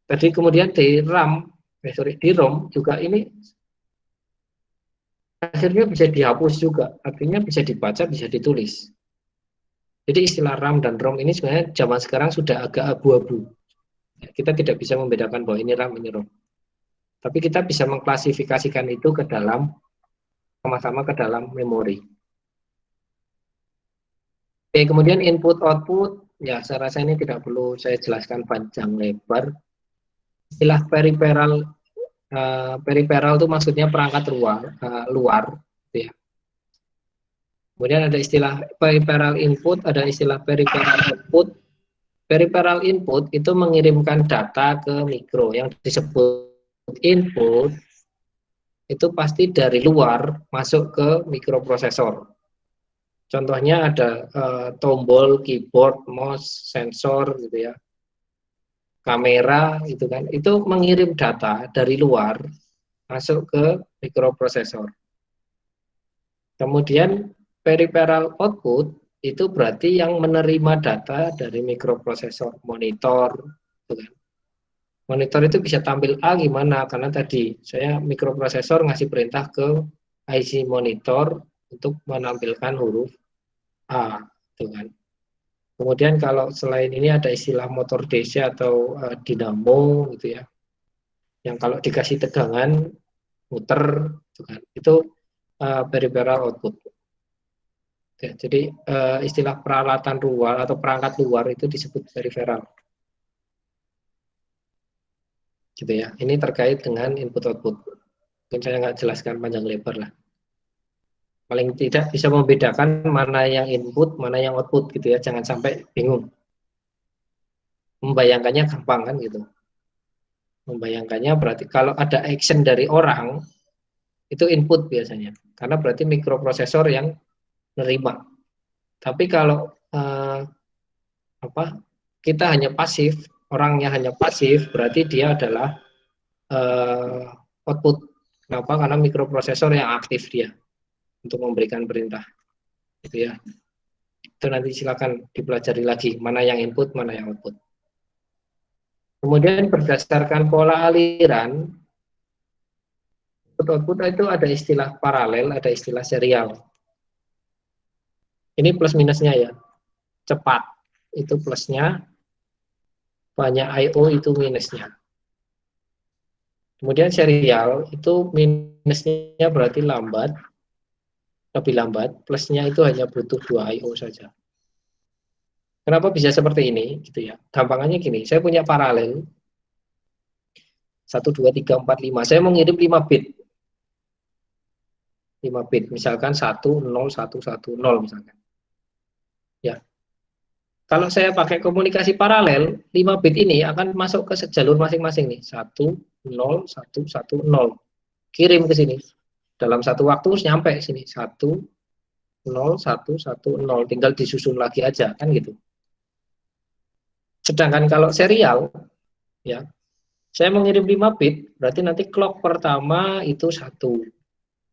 tadi kemudian di RAM, di ROM juga ini akhirnya bisa dihapus juga, artinya bisa dibaca, bisa ditulis. Jadi istilah RAM dan ROM ini sebenarnya zaman sekarang sudah agak abu-abu. Kita tidak bisa membedakan bahwa ini RAM, ini ROM. Tapi kita bisa mengklasifikasikan itu ke dalam, sama-sama ke dalam memori. Oke, kemudian input-output, ya saya rasa ini tidak perlu saya jelaskan panjang lebar. Istilah peripheral itu maksudnya perangkat luar, gitu ya. Kemudian ada istilah peripheral input, ada istilah peripheral output. Peripheral input itu mengirimkan data ke mikro. Yang disebut input itu pasti dari luar masuk ke mikroprosesor. Contohnya ada tombol, keyboard, mouse, sensor, gitu ya, kamera, gitu kan. Itu mengirim data dari luar masuk ke mikroprosesor. Kemudian peripheral output itu berarti yang menerima data dari mikroprosesor, monitor, gitu kan. Monitor itu bisa tampil A gimana? Karena tadi saya mikroprosesor ngasih perintah ke IC monitor untuk menampilkan huruf A, gitu kan. Kemudian kalau selain ini ada istilah motor DC atau dinamo, gitu ya, yang kalau dikasih tegangan muter, gitu kan. Itu peripheral output. Ya, jadi istilah peralatan luar atau perangkat luar itu disebut peripheral. Gitu ya. Ini terkait dengan input output. Mungkin saya nggak jelaskan panjang lebar lah. Paling tidak bisa membedakan mana yang input, mana yang output, gitu ya. Jangan sampai bingung. Membayangkannya gampang kan gitu. Membayangkannya berarti kalau ada action dari orang itu input biasanya. Karena berarti mikroprosesor yang nerima. Tapi kalau kita hanya pasif, orangnya hanya pasif, berarti dia adalah output. Kenapa? Karena mikroprosesor yang aktif dia untuk memberikan perintah, gitu ya. Itu nanti silakan dipelajari lagi mana yang input, mana yang output. Kemudian berdasarkan pola aliran, output itu ada istilah paralel, ada istilah serial. Ini plus minusnya ya. Cepat itu plusnya, banyak I/O itu minusnya. Kemudian serial itu minusnya berarti lambat, lebih lambat, plusnya itu hanya butuh 2 I/O saja. Kenapa bisa seperti ini? Gitu ya. Gampangannya gini, saya punya paralel 1, 2, 3, 4, 5. Saya mau ngirim 5 bit. 5 bit, misalkan 1, 0, 1, 1, 0 misalkan. Ya. Kalau saya pakai komunikasi paralel, 5 bit ini akan masuk ke jalur masing-masing nih. 1, 0, 1, 1, 0. Kirim ke sini. Dalam satu waktu nyampe sini. 1, 0, 1, 1, 0. Tinggal disusun lagi aja, kan gitu. Sedangkan kalau serial, ya, saya mengirim 5 bit, berarti nanti clock pertama itu 1.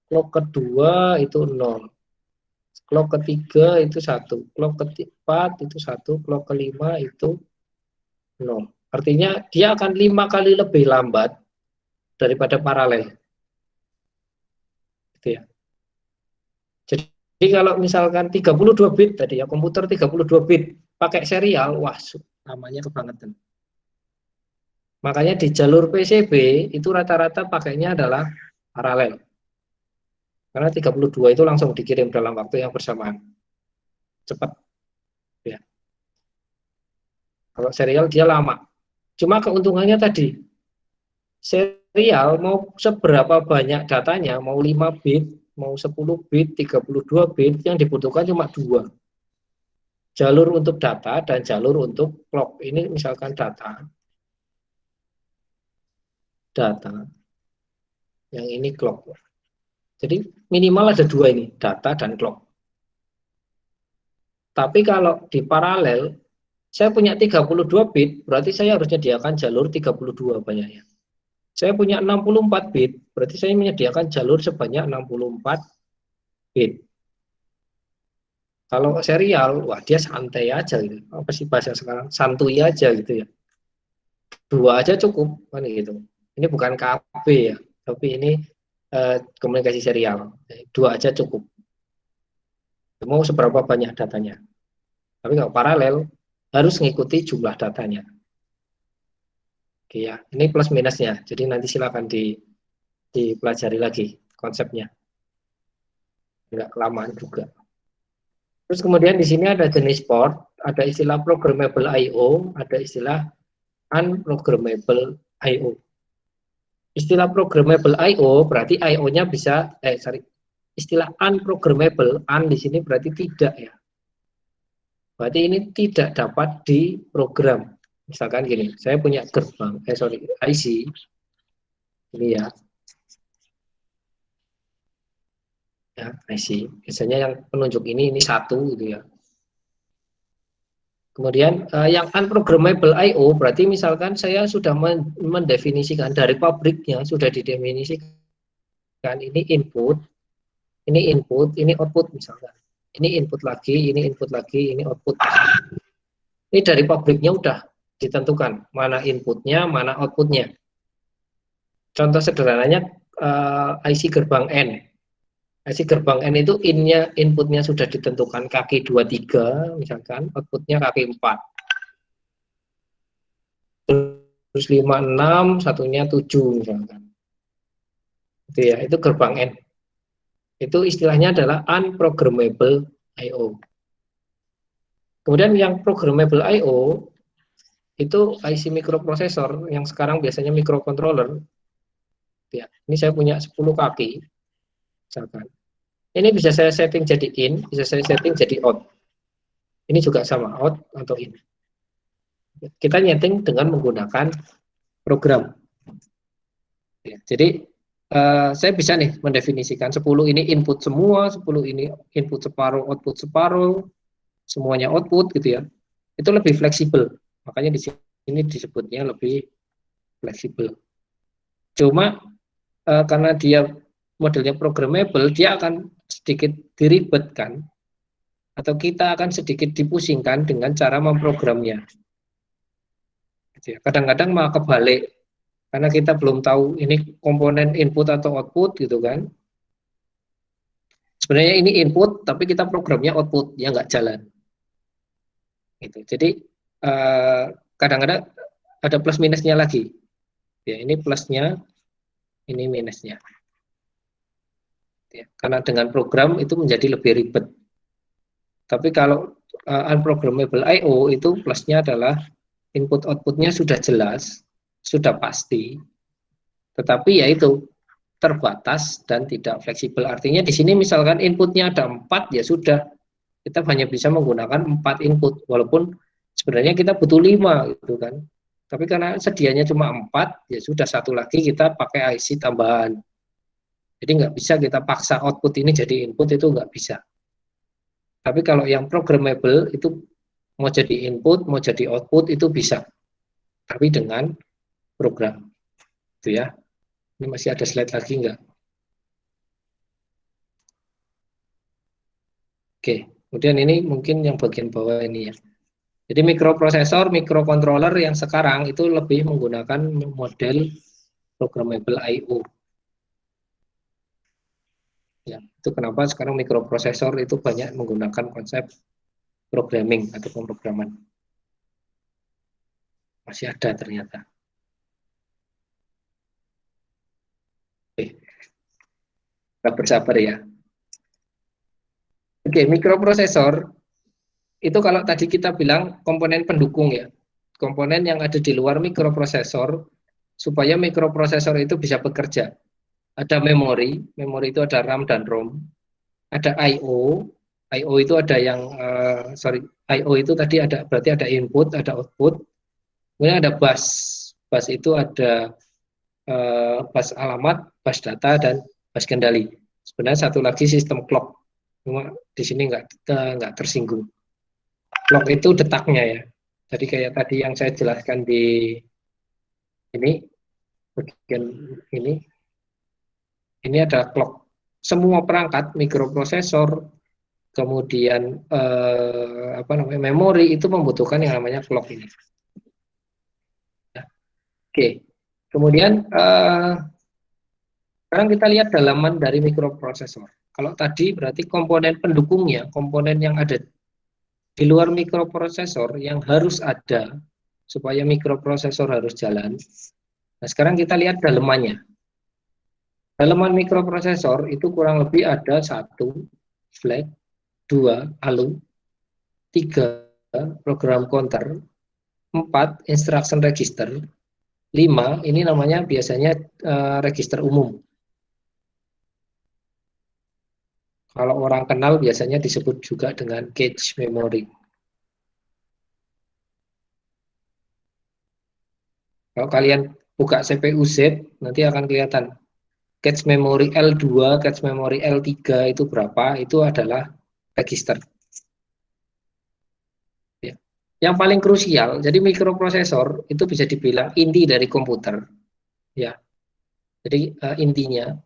Clock kedua itu 0. Clock ketiga itu 1. Clock keempat itu 1. Clock kelima itu 0. Artinya dia akan 5 kali lebih lambat daripada paralel. Gitu ya. Jadi kalau misalkan 32 bit tadi ya, komputer 32 bit pakai serial, wah namanya kebangetan. Makanya di jalur PCB itu rata-rata pakainya adalah paralel. Karena 32 itu langsung dikirim dalam waktu yang bersamaan. Cepat. Ya. Kalau serial dia lama. Cuma keuntungannya tadi, serial mau seberapa banyak datanya, mau 5 bit, mau 10 bit, 32 bit, yang dibutuhkan cuma 2. Jalur untuk data dan jalur untuk clock. Ini misalkan data. Yang ini clock. Jadi minimal ada 2 ini, data dan clock. Tapi kalau di paralel, saya punya 32 bit, berarti saya harus menyediakan jalur 32 banyaknya. Saya punya 64 bit, berarti saya menyediakan jalur sebanyak 64 bit. Kalau serial, wah dia santai aja gitu. Apa sih bahasa sekarang? Santuy aja gitu ya. 2 aja cukup, kan gitu. Ini bukan KB ya, tapi ini komunikasi serial. 2 aja cukup. Mau seberapa banyak datanya. Tapi kalau paralel, harus mengikuti jumlah datanya. Oke ya, ini plus minusnya. Jadi nanti silakan dipelajari lagi konsepnya. Enggak kelamaan juga. Terus kemudian di sini ada jenis port, ada istilah programmable I/O, ada istilah unprogrammable I/O. Istilah programmable I/O berarti I/O-nya bisa, istilah unprogrammable, di sini berarti tidak ya. Berarti ini tidak dapat diprogram. Misalkan gini, saya punya gerbang, IC, ini ya. Ya, IC. Biasanya yang penunjuk ini 1 gitu ya. Kemudian yang unprogrammable I/O berarti misalkan saya sudah mendefinisikan dari pabriknya, sudah didefinisikan ini input, ini output misalkan. Ini input lagi, ini output. Ini dari pabriknya udah ditentukan mana inputnya, mana outputnya. Contoh sederhananya IC gerbang N. IC gerbang N itu inputnya sudah ditentukan kaki 23 misalkan, outputnya kaki 4. Terus 5, 6, satunya 7 misalkan. Itu ya, itu gerbang N. Itu istilahnya adalah unprogrammable I/O. Kemudian yang programmable I/O itu IC microprocessor yang sekarang biasanya microcontroller. Ya, ini saya punya 10 kaki. Misalkan. Ini bisa saya setting jadi in, bisa saya setting jadi out. Ini juga sama, out atau in. Kita nyeting dengan menggunakan program. Ya, jadi saya bisa nih mendefinisikan 10 ini input semua, 10 ini input separuh, output separuh, semuanya output gitu ya. Itu lebih fleksibel. Makanya di sini disebutnya lebih fleksibel. Cuma karena dia modelnya programmable, dia akan sedikit diribetkan atau kita akan sedikit dipusingkan dengan cara memprogramnya. Kadang-kadang malah kebalik, karena kita belum tahu ini komponen input atau output gitu kan. Sebenarnya ini input, tapi kita programnya output, ya nggak jalan. Gitu. Jadi kadang-kadang ada plus minusnya lagi. Ya, ini plusnya, ini minusnya. Ya, karena dengan program itu menjadi lebih ribet. Tapi kalau unprogrammable I/O itu plusnya adalah input outputnya sudah jelas, sudah pasti, tetapi yaitu terbatas dan tidak fleksibel. Artinya di sini misalkan inputnya ada 4, ya sudah, kita hanya bisa menggunakan 4 input, walaupun sebenarnya kita butuh 5 gitu kan. Tapi karena sedianya cuma 4, ya sudah, 1 lagi kita pakai IC tambahan. Jadi nggak bisa kita paksa output ini jadi input, itu nggak bisa. Tapi kalau yang programmable itu mau jadi input, mau jadi output itu bisa. Tapi dengan program. Itu ya. Ini masih ada slide lagi enggak? Oke, kemudian ini mungkin yang bagian bawah ini ya. Jadi mikroprosesor, mikrocontroller yang sekarang itu lebih menggunakan model programmable I/O. Ya, itu kenapa sekarang mikroprosesor itu banyak menggunakan konsep programming atau pemrograman. Masih ada ternyata. Oke, kita bersabar ya. Oke, mikroprosesor itu kalau tadi kita bilang komponen pendukung ya. Komponen yang ada di luar mikroprosesor supaya mikroprosesor itu bisa bekerja. Ada memori, memori itu ada RAM dan ROM. Ada I/O, I/O itu ada yang I/O itu tadi ada berarti ada input, ada output. Kemudian ada bus, bus itu ada bus alamat, bus data dan bus kendali. Sebenarnya satu lagi sistem clock, cuma di sini nggak tersinggung. Clock itu detaknya ya. Jadi kayak tadi yang saya jelaskan di ini bagian ini ada clock. Semua perangkat mikroprosesor, kemudian memori itu membutuhkan yang namanya clock ini. Oke, kemudian sekarang kita lihat dalaman dari mikroprosesor. Kalau tadi berarti komponen pendukungnya, komponen yang ada di luar mikroprosesor yang harus ada supaya mikroprosesor harus jalan. Nah, sekarang kita lihat dalemannya. Dalaman mikroprosesor itu kurang lebih ada 1 flag, 2 ALU, 3 program counter, 4 instruction register, 5 ini namanya biasanya register umum. Kalau orang kenal biasanya disebut juga dengan cache memory. Kalau kalian buka CPU Z nanti akan kelihatan cache memory L2, cache memory L3 itu berapa, itu adalah register. Ya. Yang paling krusial, jadi mikroprosesor itu bisa dibilang inti dari komputer. Ya. Jadi intinya,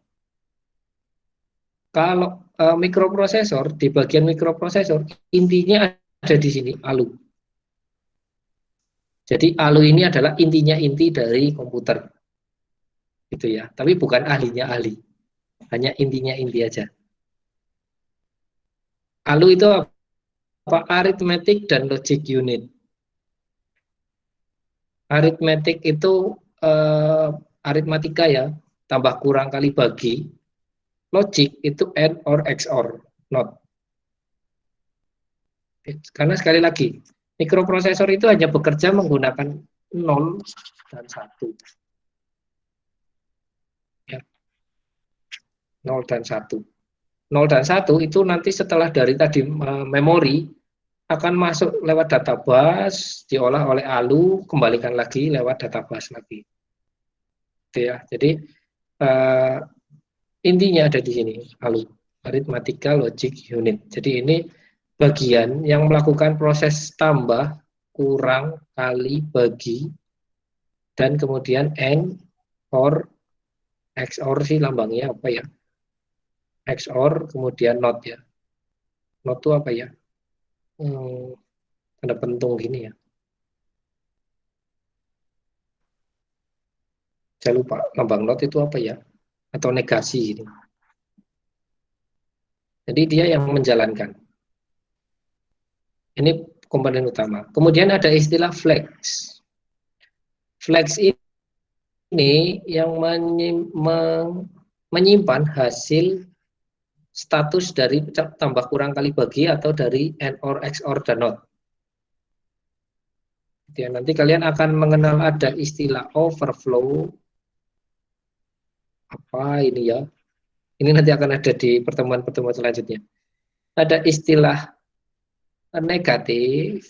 kalau mikroprosesor, di bagian mikroprosesor, intinya ada di sini, ALU. Jadi ALU ini adalah intinya inti dari komputer. Gitu ya, tapi bukan ahlinya ahli. Hanya intinya inti aja. ALU itu apa? Arithmetic dan logic unit. Arithmetic itu aritmatika ya, tambah kurang kali bagi. Logic itu AND or XOR, not. Karena sekali lagi, mikroprosesor itu hanya bekerja menggunakan 0 dan 1. Ya. 0 dan 1. 0 dan 1 itu nanti setelah dari tadi memori akan masuk lewat data bus, diolah oleh ALU, kembalikan lagi lewat data bus lagi. Gitu ya. Jadi intinya ada di sini, ALU, Arithmetical Logic Unit. Jadi ini bagian yang melakukan proses tambah, kurang, kali, bagi, dan kemudian AND, OR, XOR sih lambangnya apa ya? XOR, kemudian NOT ya. NOT itu apa ya? Ada pentung gini ya. Saya lupa, lambang NOT itu apa ya? Atau negasi ini. Jadi dia yang menjalankan. Ini komponen utama. Kemudian ada istilah flex. Flex ini yang menyimpan hasil status dari tambah kurang kali bagi atau dari AND OR XOR dan NOT. Ya, nanti kalian akan mengenal ada istilah overflow. Apa ini ya? Ini nanti akan ada di pertemuan-pertemuan selanjutnya. Ada istilah negatif,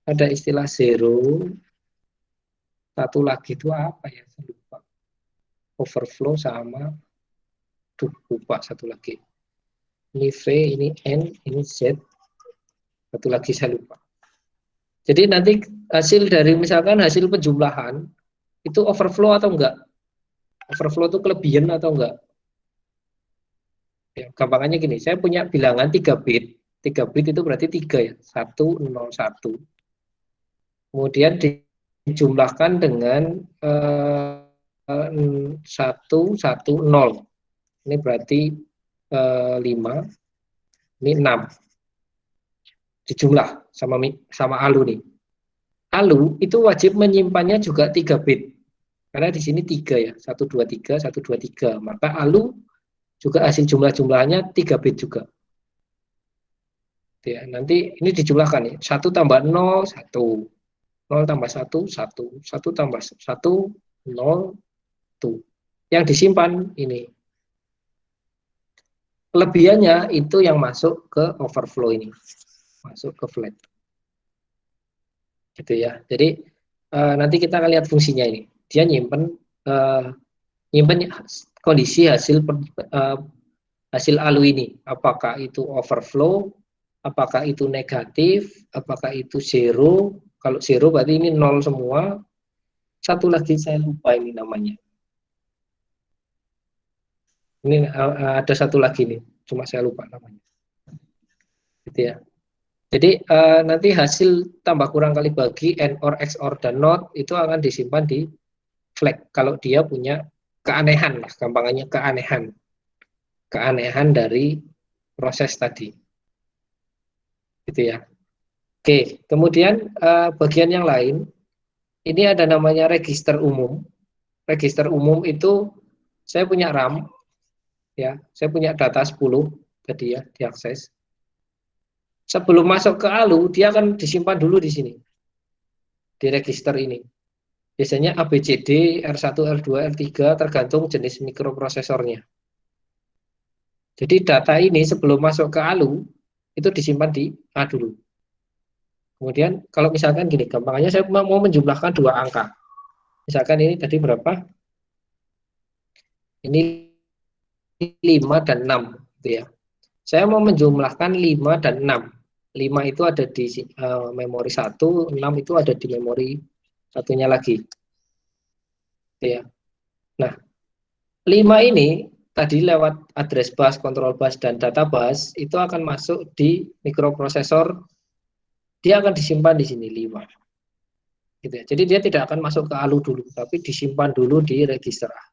ada istilah zero, satu lagi itu apa ya? Saya lupa. Overflow sama, lupa satu lagi. Ini V, ini N, ini Z. Satu lagi saya lupa. Jadi nanti hasil dari misalkan hasil penjumlahan itu overflow atau enggak? Overflow itu kelebihan atau enggak? Ya, gampangannya gini, saya punya bilangan 3 bit. 3 bit itu berarti 3 ya, 1, 0, 1. Kemudian dijumlahkan dengan 1, 1, 0. Ini berarti 5, ini 6. Dijumlah sama ALU nih. ALU itu wajib menyimpannya juga 3 bit. Karena di sini 3 ya, 1, 2, 3, 1, 2, 3. Maka ALU juga hasil jumlah-jumlahannya 3 bit juga. Ya, nanti ini dijumlahkan nih. 1 tambah 0, 1. 0 tambah 1, 1. 1 tambah 1, 0, 1. Yang disimpan ini. Kelebihannya itu yang masuk ke overflow ini. Masuk ke flat. Gitu ya. Jadi nanti kita akan lihat fungsinya ini. Dia nyimpen kondisi hasil ALU ini. Apakah itu overflow, apakah itu negatif, apakah itu zero. Kalau zero berarti ini 0 semua. Satu lagi saya lupa ini namanya. Ini ada satu lagi nih, cuma saya lupa namanya. Gitu ya. Jadi nanti hasil tambah kurang kali bagi, AND, OR, XOR, dan NOT itu akan disimpan di flag. Kalau dia punya keanehan, lah, gampangannya keanehan dari proses tadi. Gitu ya. Oke, kemudian bagian yang lain, ini ada namanya register umum. Register umum itu saya punya RAM, ya, saya punya data 10 tadi ya diakses. Sebelum masuk ke ALU, dia akan disimpan dulu di sini, di register ini. Biasanya ABCD, R1, R2, R3 tergantung jenis mikroprosesornya. Jadi data ini sebelum masuk ke ALU, itu disimpan di A dulu. Kemudian kalau misalkan gini, gampangannya saya mau menjumlahkan 2 angka. Misalkan ini tadi berapa? Ini 5 dan 6. Gitu ya. Saya mau menjumlahkan 5 dan 6. 5 itu ada di memori 1, 6 itu ada di memori satunya lagi. Ya. Nah, 5 ini tadi lewat address bus, control bus, dan data bus itu akan masuk di mikroprosesor. Dia akan disimpan di sini 5. Gitu ya. Jadi dia tidak akan masuk ke ALU dulu, tapi disimpan dulu di register A.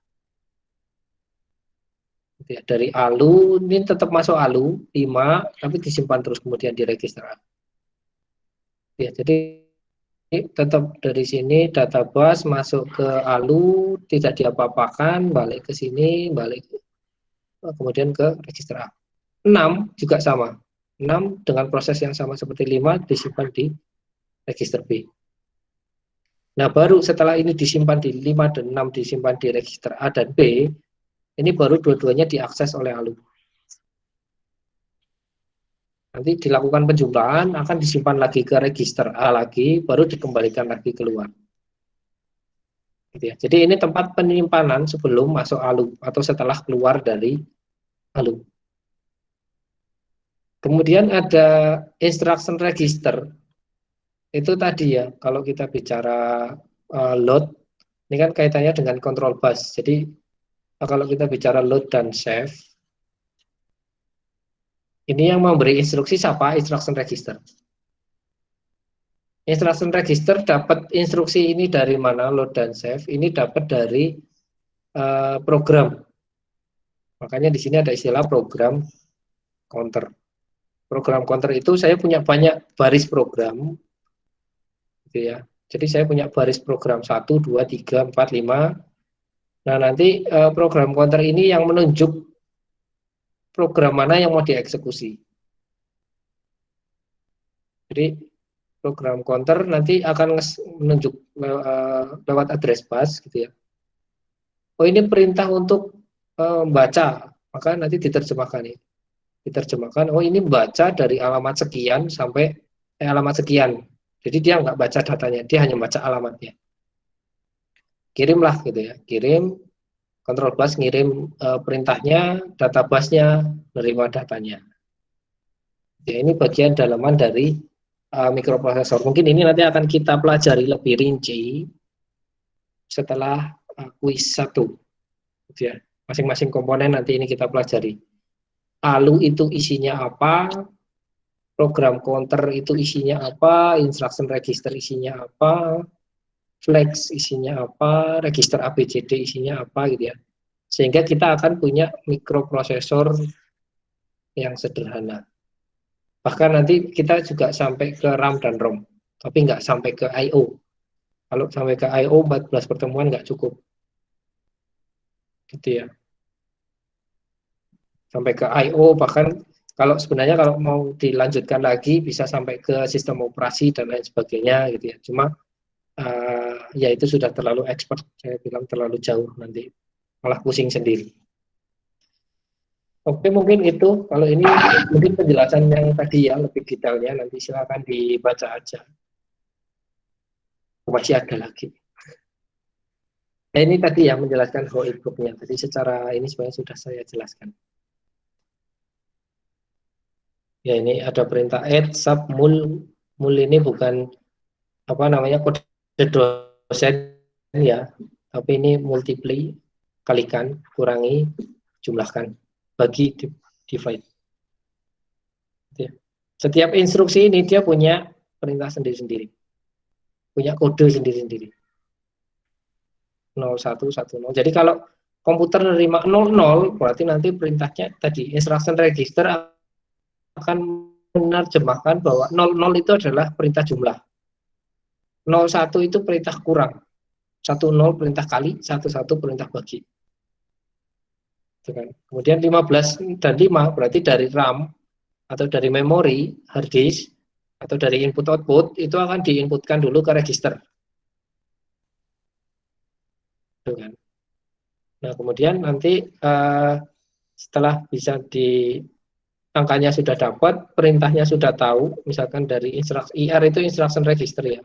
Gitu ya. Dari ALU ini tetap masuk ALU 5, tapi disimpan terus kemudian di register A. Ya, jadi tetap dari sini data bus masuk ke ALU, tidak diapa-apakan, balik ke sini, balik kemudian ke register A. 6 juga sama. 6 dengan proses yang sama seperti 5 disimpan di register B. Nah, baru setelah ini disimpan di 5 dan 6 disimpan di register A dan B, ini baru dua-duanya diakses oleh ALU. Nanti dilakukan penjumlahan, akan disimpan lagi ke register A lagi, baru dikembalikan lagi keluar. Gitu ya. Jadi ini tempat penyimpanan sebelum masuk ALU atau setelah keluar dari ALU. Kemudian ada instruction register. Itu tadi ya, kalau kita bicara load, ini kan kaitannya dengan control bus. Jadi kalau kita bicara load dan save, ini yang memberi instruksi siapa? Instruction register. Instruction register dapat instruksi ini dari mana? Load dan save. Ini dapat dari program. Makanya di sini ada istilah program counter. Program counter itu saya punya banyak baris program, gitu ya. Jadi saya punya baris program 1, 2, 3, 4, 5. Nah, nanti program counter ini yang menunjuk program mana yang mau dieksekusi. Jadi program counter nanti akan menunjuk lewat address bus, gitu ya. Oh, ini perintah untuk baca, maka nanti diterjemahkan ini. Diterjemahkan, oh ini baca dari alamat sekian sampai alamat sekian. Jadi dia nggak baca datanya, dia hanya baca alamatnya. Kirimlah gitu ya, kirim, control bus ngirim perintahnya, data busnya nerima datanya. Ya, ini bagian dalaman dari mikroprosesor. Mungkin ini nanti akan kita pelajari lebih rinci setelah kuis 1. Gitu ya. Masing-masing komponen nanti ini kita pelajari. ALU itu isinya apa, program counter itu isinya apa, instruction register isinya apa, flags isinya apa, register ABCD isinya apa gitu ya. Sehingga kita akan punya mikroprosesor yang sederhana. Bahkan nanti kita juga sampai ke RAM dan ROM, tapi nggak sampai ke I/O. Kalau sampai ke I/O 14 pertemuan nggak cukup. Gitu ya. Sampai ke I/O, bahkan kalau sebenarnya kalau mau dilanjutkan lagi bisa sampai ke sistem operasi dan lain sebagainya gitu ya. Cuma ya itu sudah terlalu expert, saya bilang terlalu jauh, nanti malah pusing sendiri. Oke, mungkin itu. Kalau ini mungkin penjelasan yang tadi ya, lebih detailnya nanti silakan dibaca aja. Masih ada lagi. Nah, ini tadi ya menjelaskan how it book-nya. Tadi secara ini sebenarnya sudah saya jelaskan. Ya, ini ada perintah add sub mul. Mul ini bukan apa namanya kode dosen ya, tapi ini multiply, kalikan, kurangi, jumlahkan, bagi, divide. Setiap instruksi ini dia punya perintah sendiri-sendiri, punya kode sendiri-sendiri. 0110. Jadi kalau komputer menerima 00, berarti nanti perintahnya tadi instruction register akan menerjemahkan bahwa 00 itu adalah perintah jumlah. 01 itu perintah kurang. 10 perintah kali, 11 perintah bagi. Kemudian 15 dan 5 berarti dari RAM atau dari memori hard disk atau dari input output itu akan diinputkan dulu ke register. Nah, kemudian nanti setelah bisa angkanya sudah dapat, perintahnya sudah tahu, misalkan dari instruksi IR itu instruction register ya.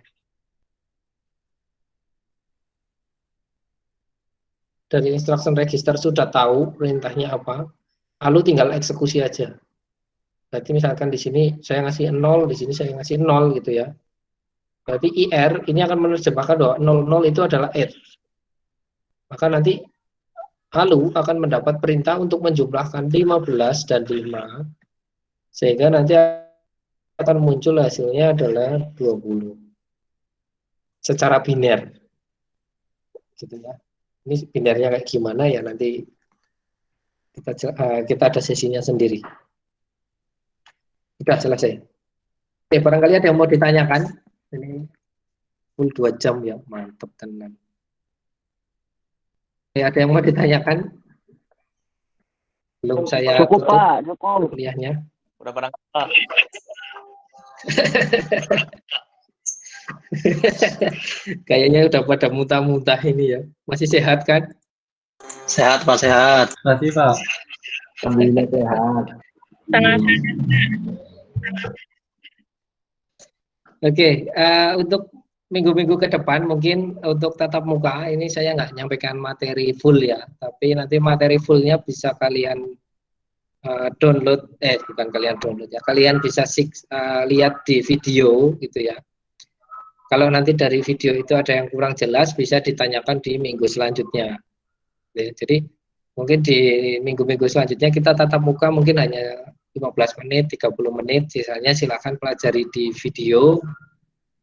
Dari instruction register sudah tahu perintahnya apa, lalu tinggal eksekusi aja. Berarti misalkan di sini saya ngasih 0, di sini saya ngasih 0 gitu ya. Berarti IR ini akan menerjemahkan bahwa 00 itu adalah add. Maka nanti lalu akan mendapat perintah untuk menjumlahkan 15 dan 5, sehingga nanti akan muncul hasilnya adalah 20. Secara biner. Gitu ya. Ini binernya kayak gimana ya, nanti kita ada sesinya sendiri. Sudah selesai. Oke, barangkali ada yang mau ditanyakan. Ini full 2 jam ya, mantap tenan. Oke, ada yang mau ditanyakan? Belum saya Cukup tutup Pak, cukup. kuliahnya. Udah barang Pak. Kayaknya udah pada muntah-muntah ini ya. Masih sehat kan? Sehat Pak, sehat. Masih Pak. Alhamdulillah sehat. Oke, untuk minggu-minggu ke depan mungkin untuk tatap muka ini saya nggak nyampaikan materi full ya, tapi nanti materi fullnya bisa kalian download, bukan kalian download ya, kalian bisa lihat di video gitu ya. Kalau nanti dari video itu ada yang kurang jelas bisa ditanyakan di minggu selanjutnya. Ya, jadi mungkin di minggu-minggu selanjutnya kita tatap muka mungkin hanya 15 menit, 30 menit, sisanya silakan pelajari di video,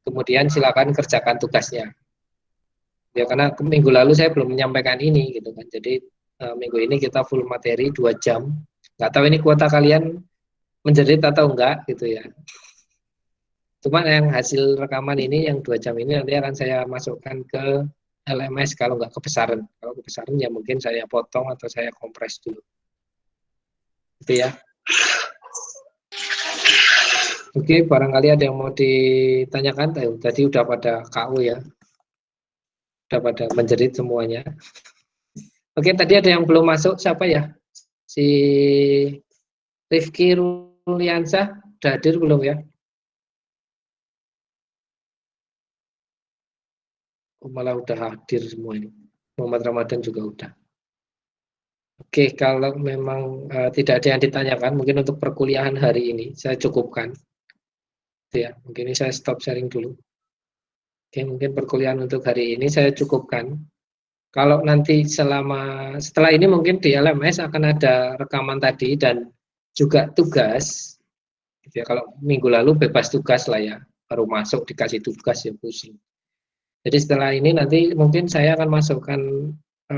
kemudian silakan kerjakan tugasnya. Ya karena minggu lalu saya belum menyampaikan ini gitu kan. Jadi minggu ini kita full materi 2 jam. Nggak tahu ini kuota kalian menjerit atau enggak gitu ya. Cuma yang hasil rekaman ini yang 2 jam ini nanti akan saya masukkan ke LMS kalau nggak kebesaran. Kalau kebesaran ya mungkin saya potong atau saya kompres dulu. Gitu ya. Oke, barangkali ada yang mau ditanyakan. Tadi udah pada KO ya. Udah pada menjerit semuanya. Oke, tadi ada yang belum masuk. Siapa ya? Si Rifki Ruliansah. Udah hadir belum ya? Malah udah hadir semua ini. Muhammad Ramadan juga udah. Oke, kalau memang tidak ada yang ditanyakan, mungkin untuk perkuliahan hari ini saya cukupkan. Ya, mungkin ini saya stop sharing dulu. Oke, mungkin perkuliahan untuk hari ini saya cukupkan. Kalau nanti setelah ini mungkin di LMS akan ada rekaman tadi dan juga tugas. Gitu ya, kalau minggu lalu bebas tugas lah ya, baru masuk dikasih tugas ya pusing. Jadi setelah ini nanti mungkin saya akan masukkan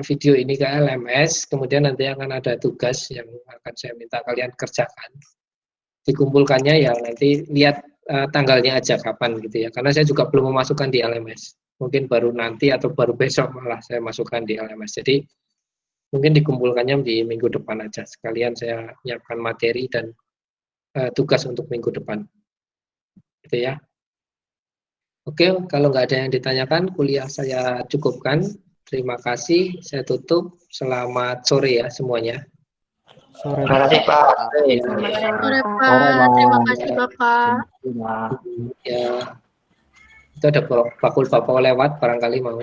video ini ke LMS, kemudian nanti akan ada tugas yang akan saya minta kalian kerjakan. Dikumpulkannya ya nanti lihat tanggalnya aja kapan gitu ya, karena saya juga belum memasukkan di LMS. Mungkin baru nanti atau baru besok malah saya masukkan di LMS. Jadi mungkin dikumpulkannya di minggu depan aja. Sekalian saya menyiapkan materi dan tugas untuk minggu depan. Gitu ya. Oke, kalau nggak ada yang ditanyakan, kuliah saya cukupkan. Terima kasih, saya tutup. Selamat sore ya semuanya. Sore, Terima kasih Pak. Selamat sore, Pak. Terima kasih, Bapak. Ya, itu ada bakul bapak lewat, barangkali mau.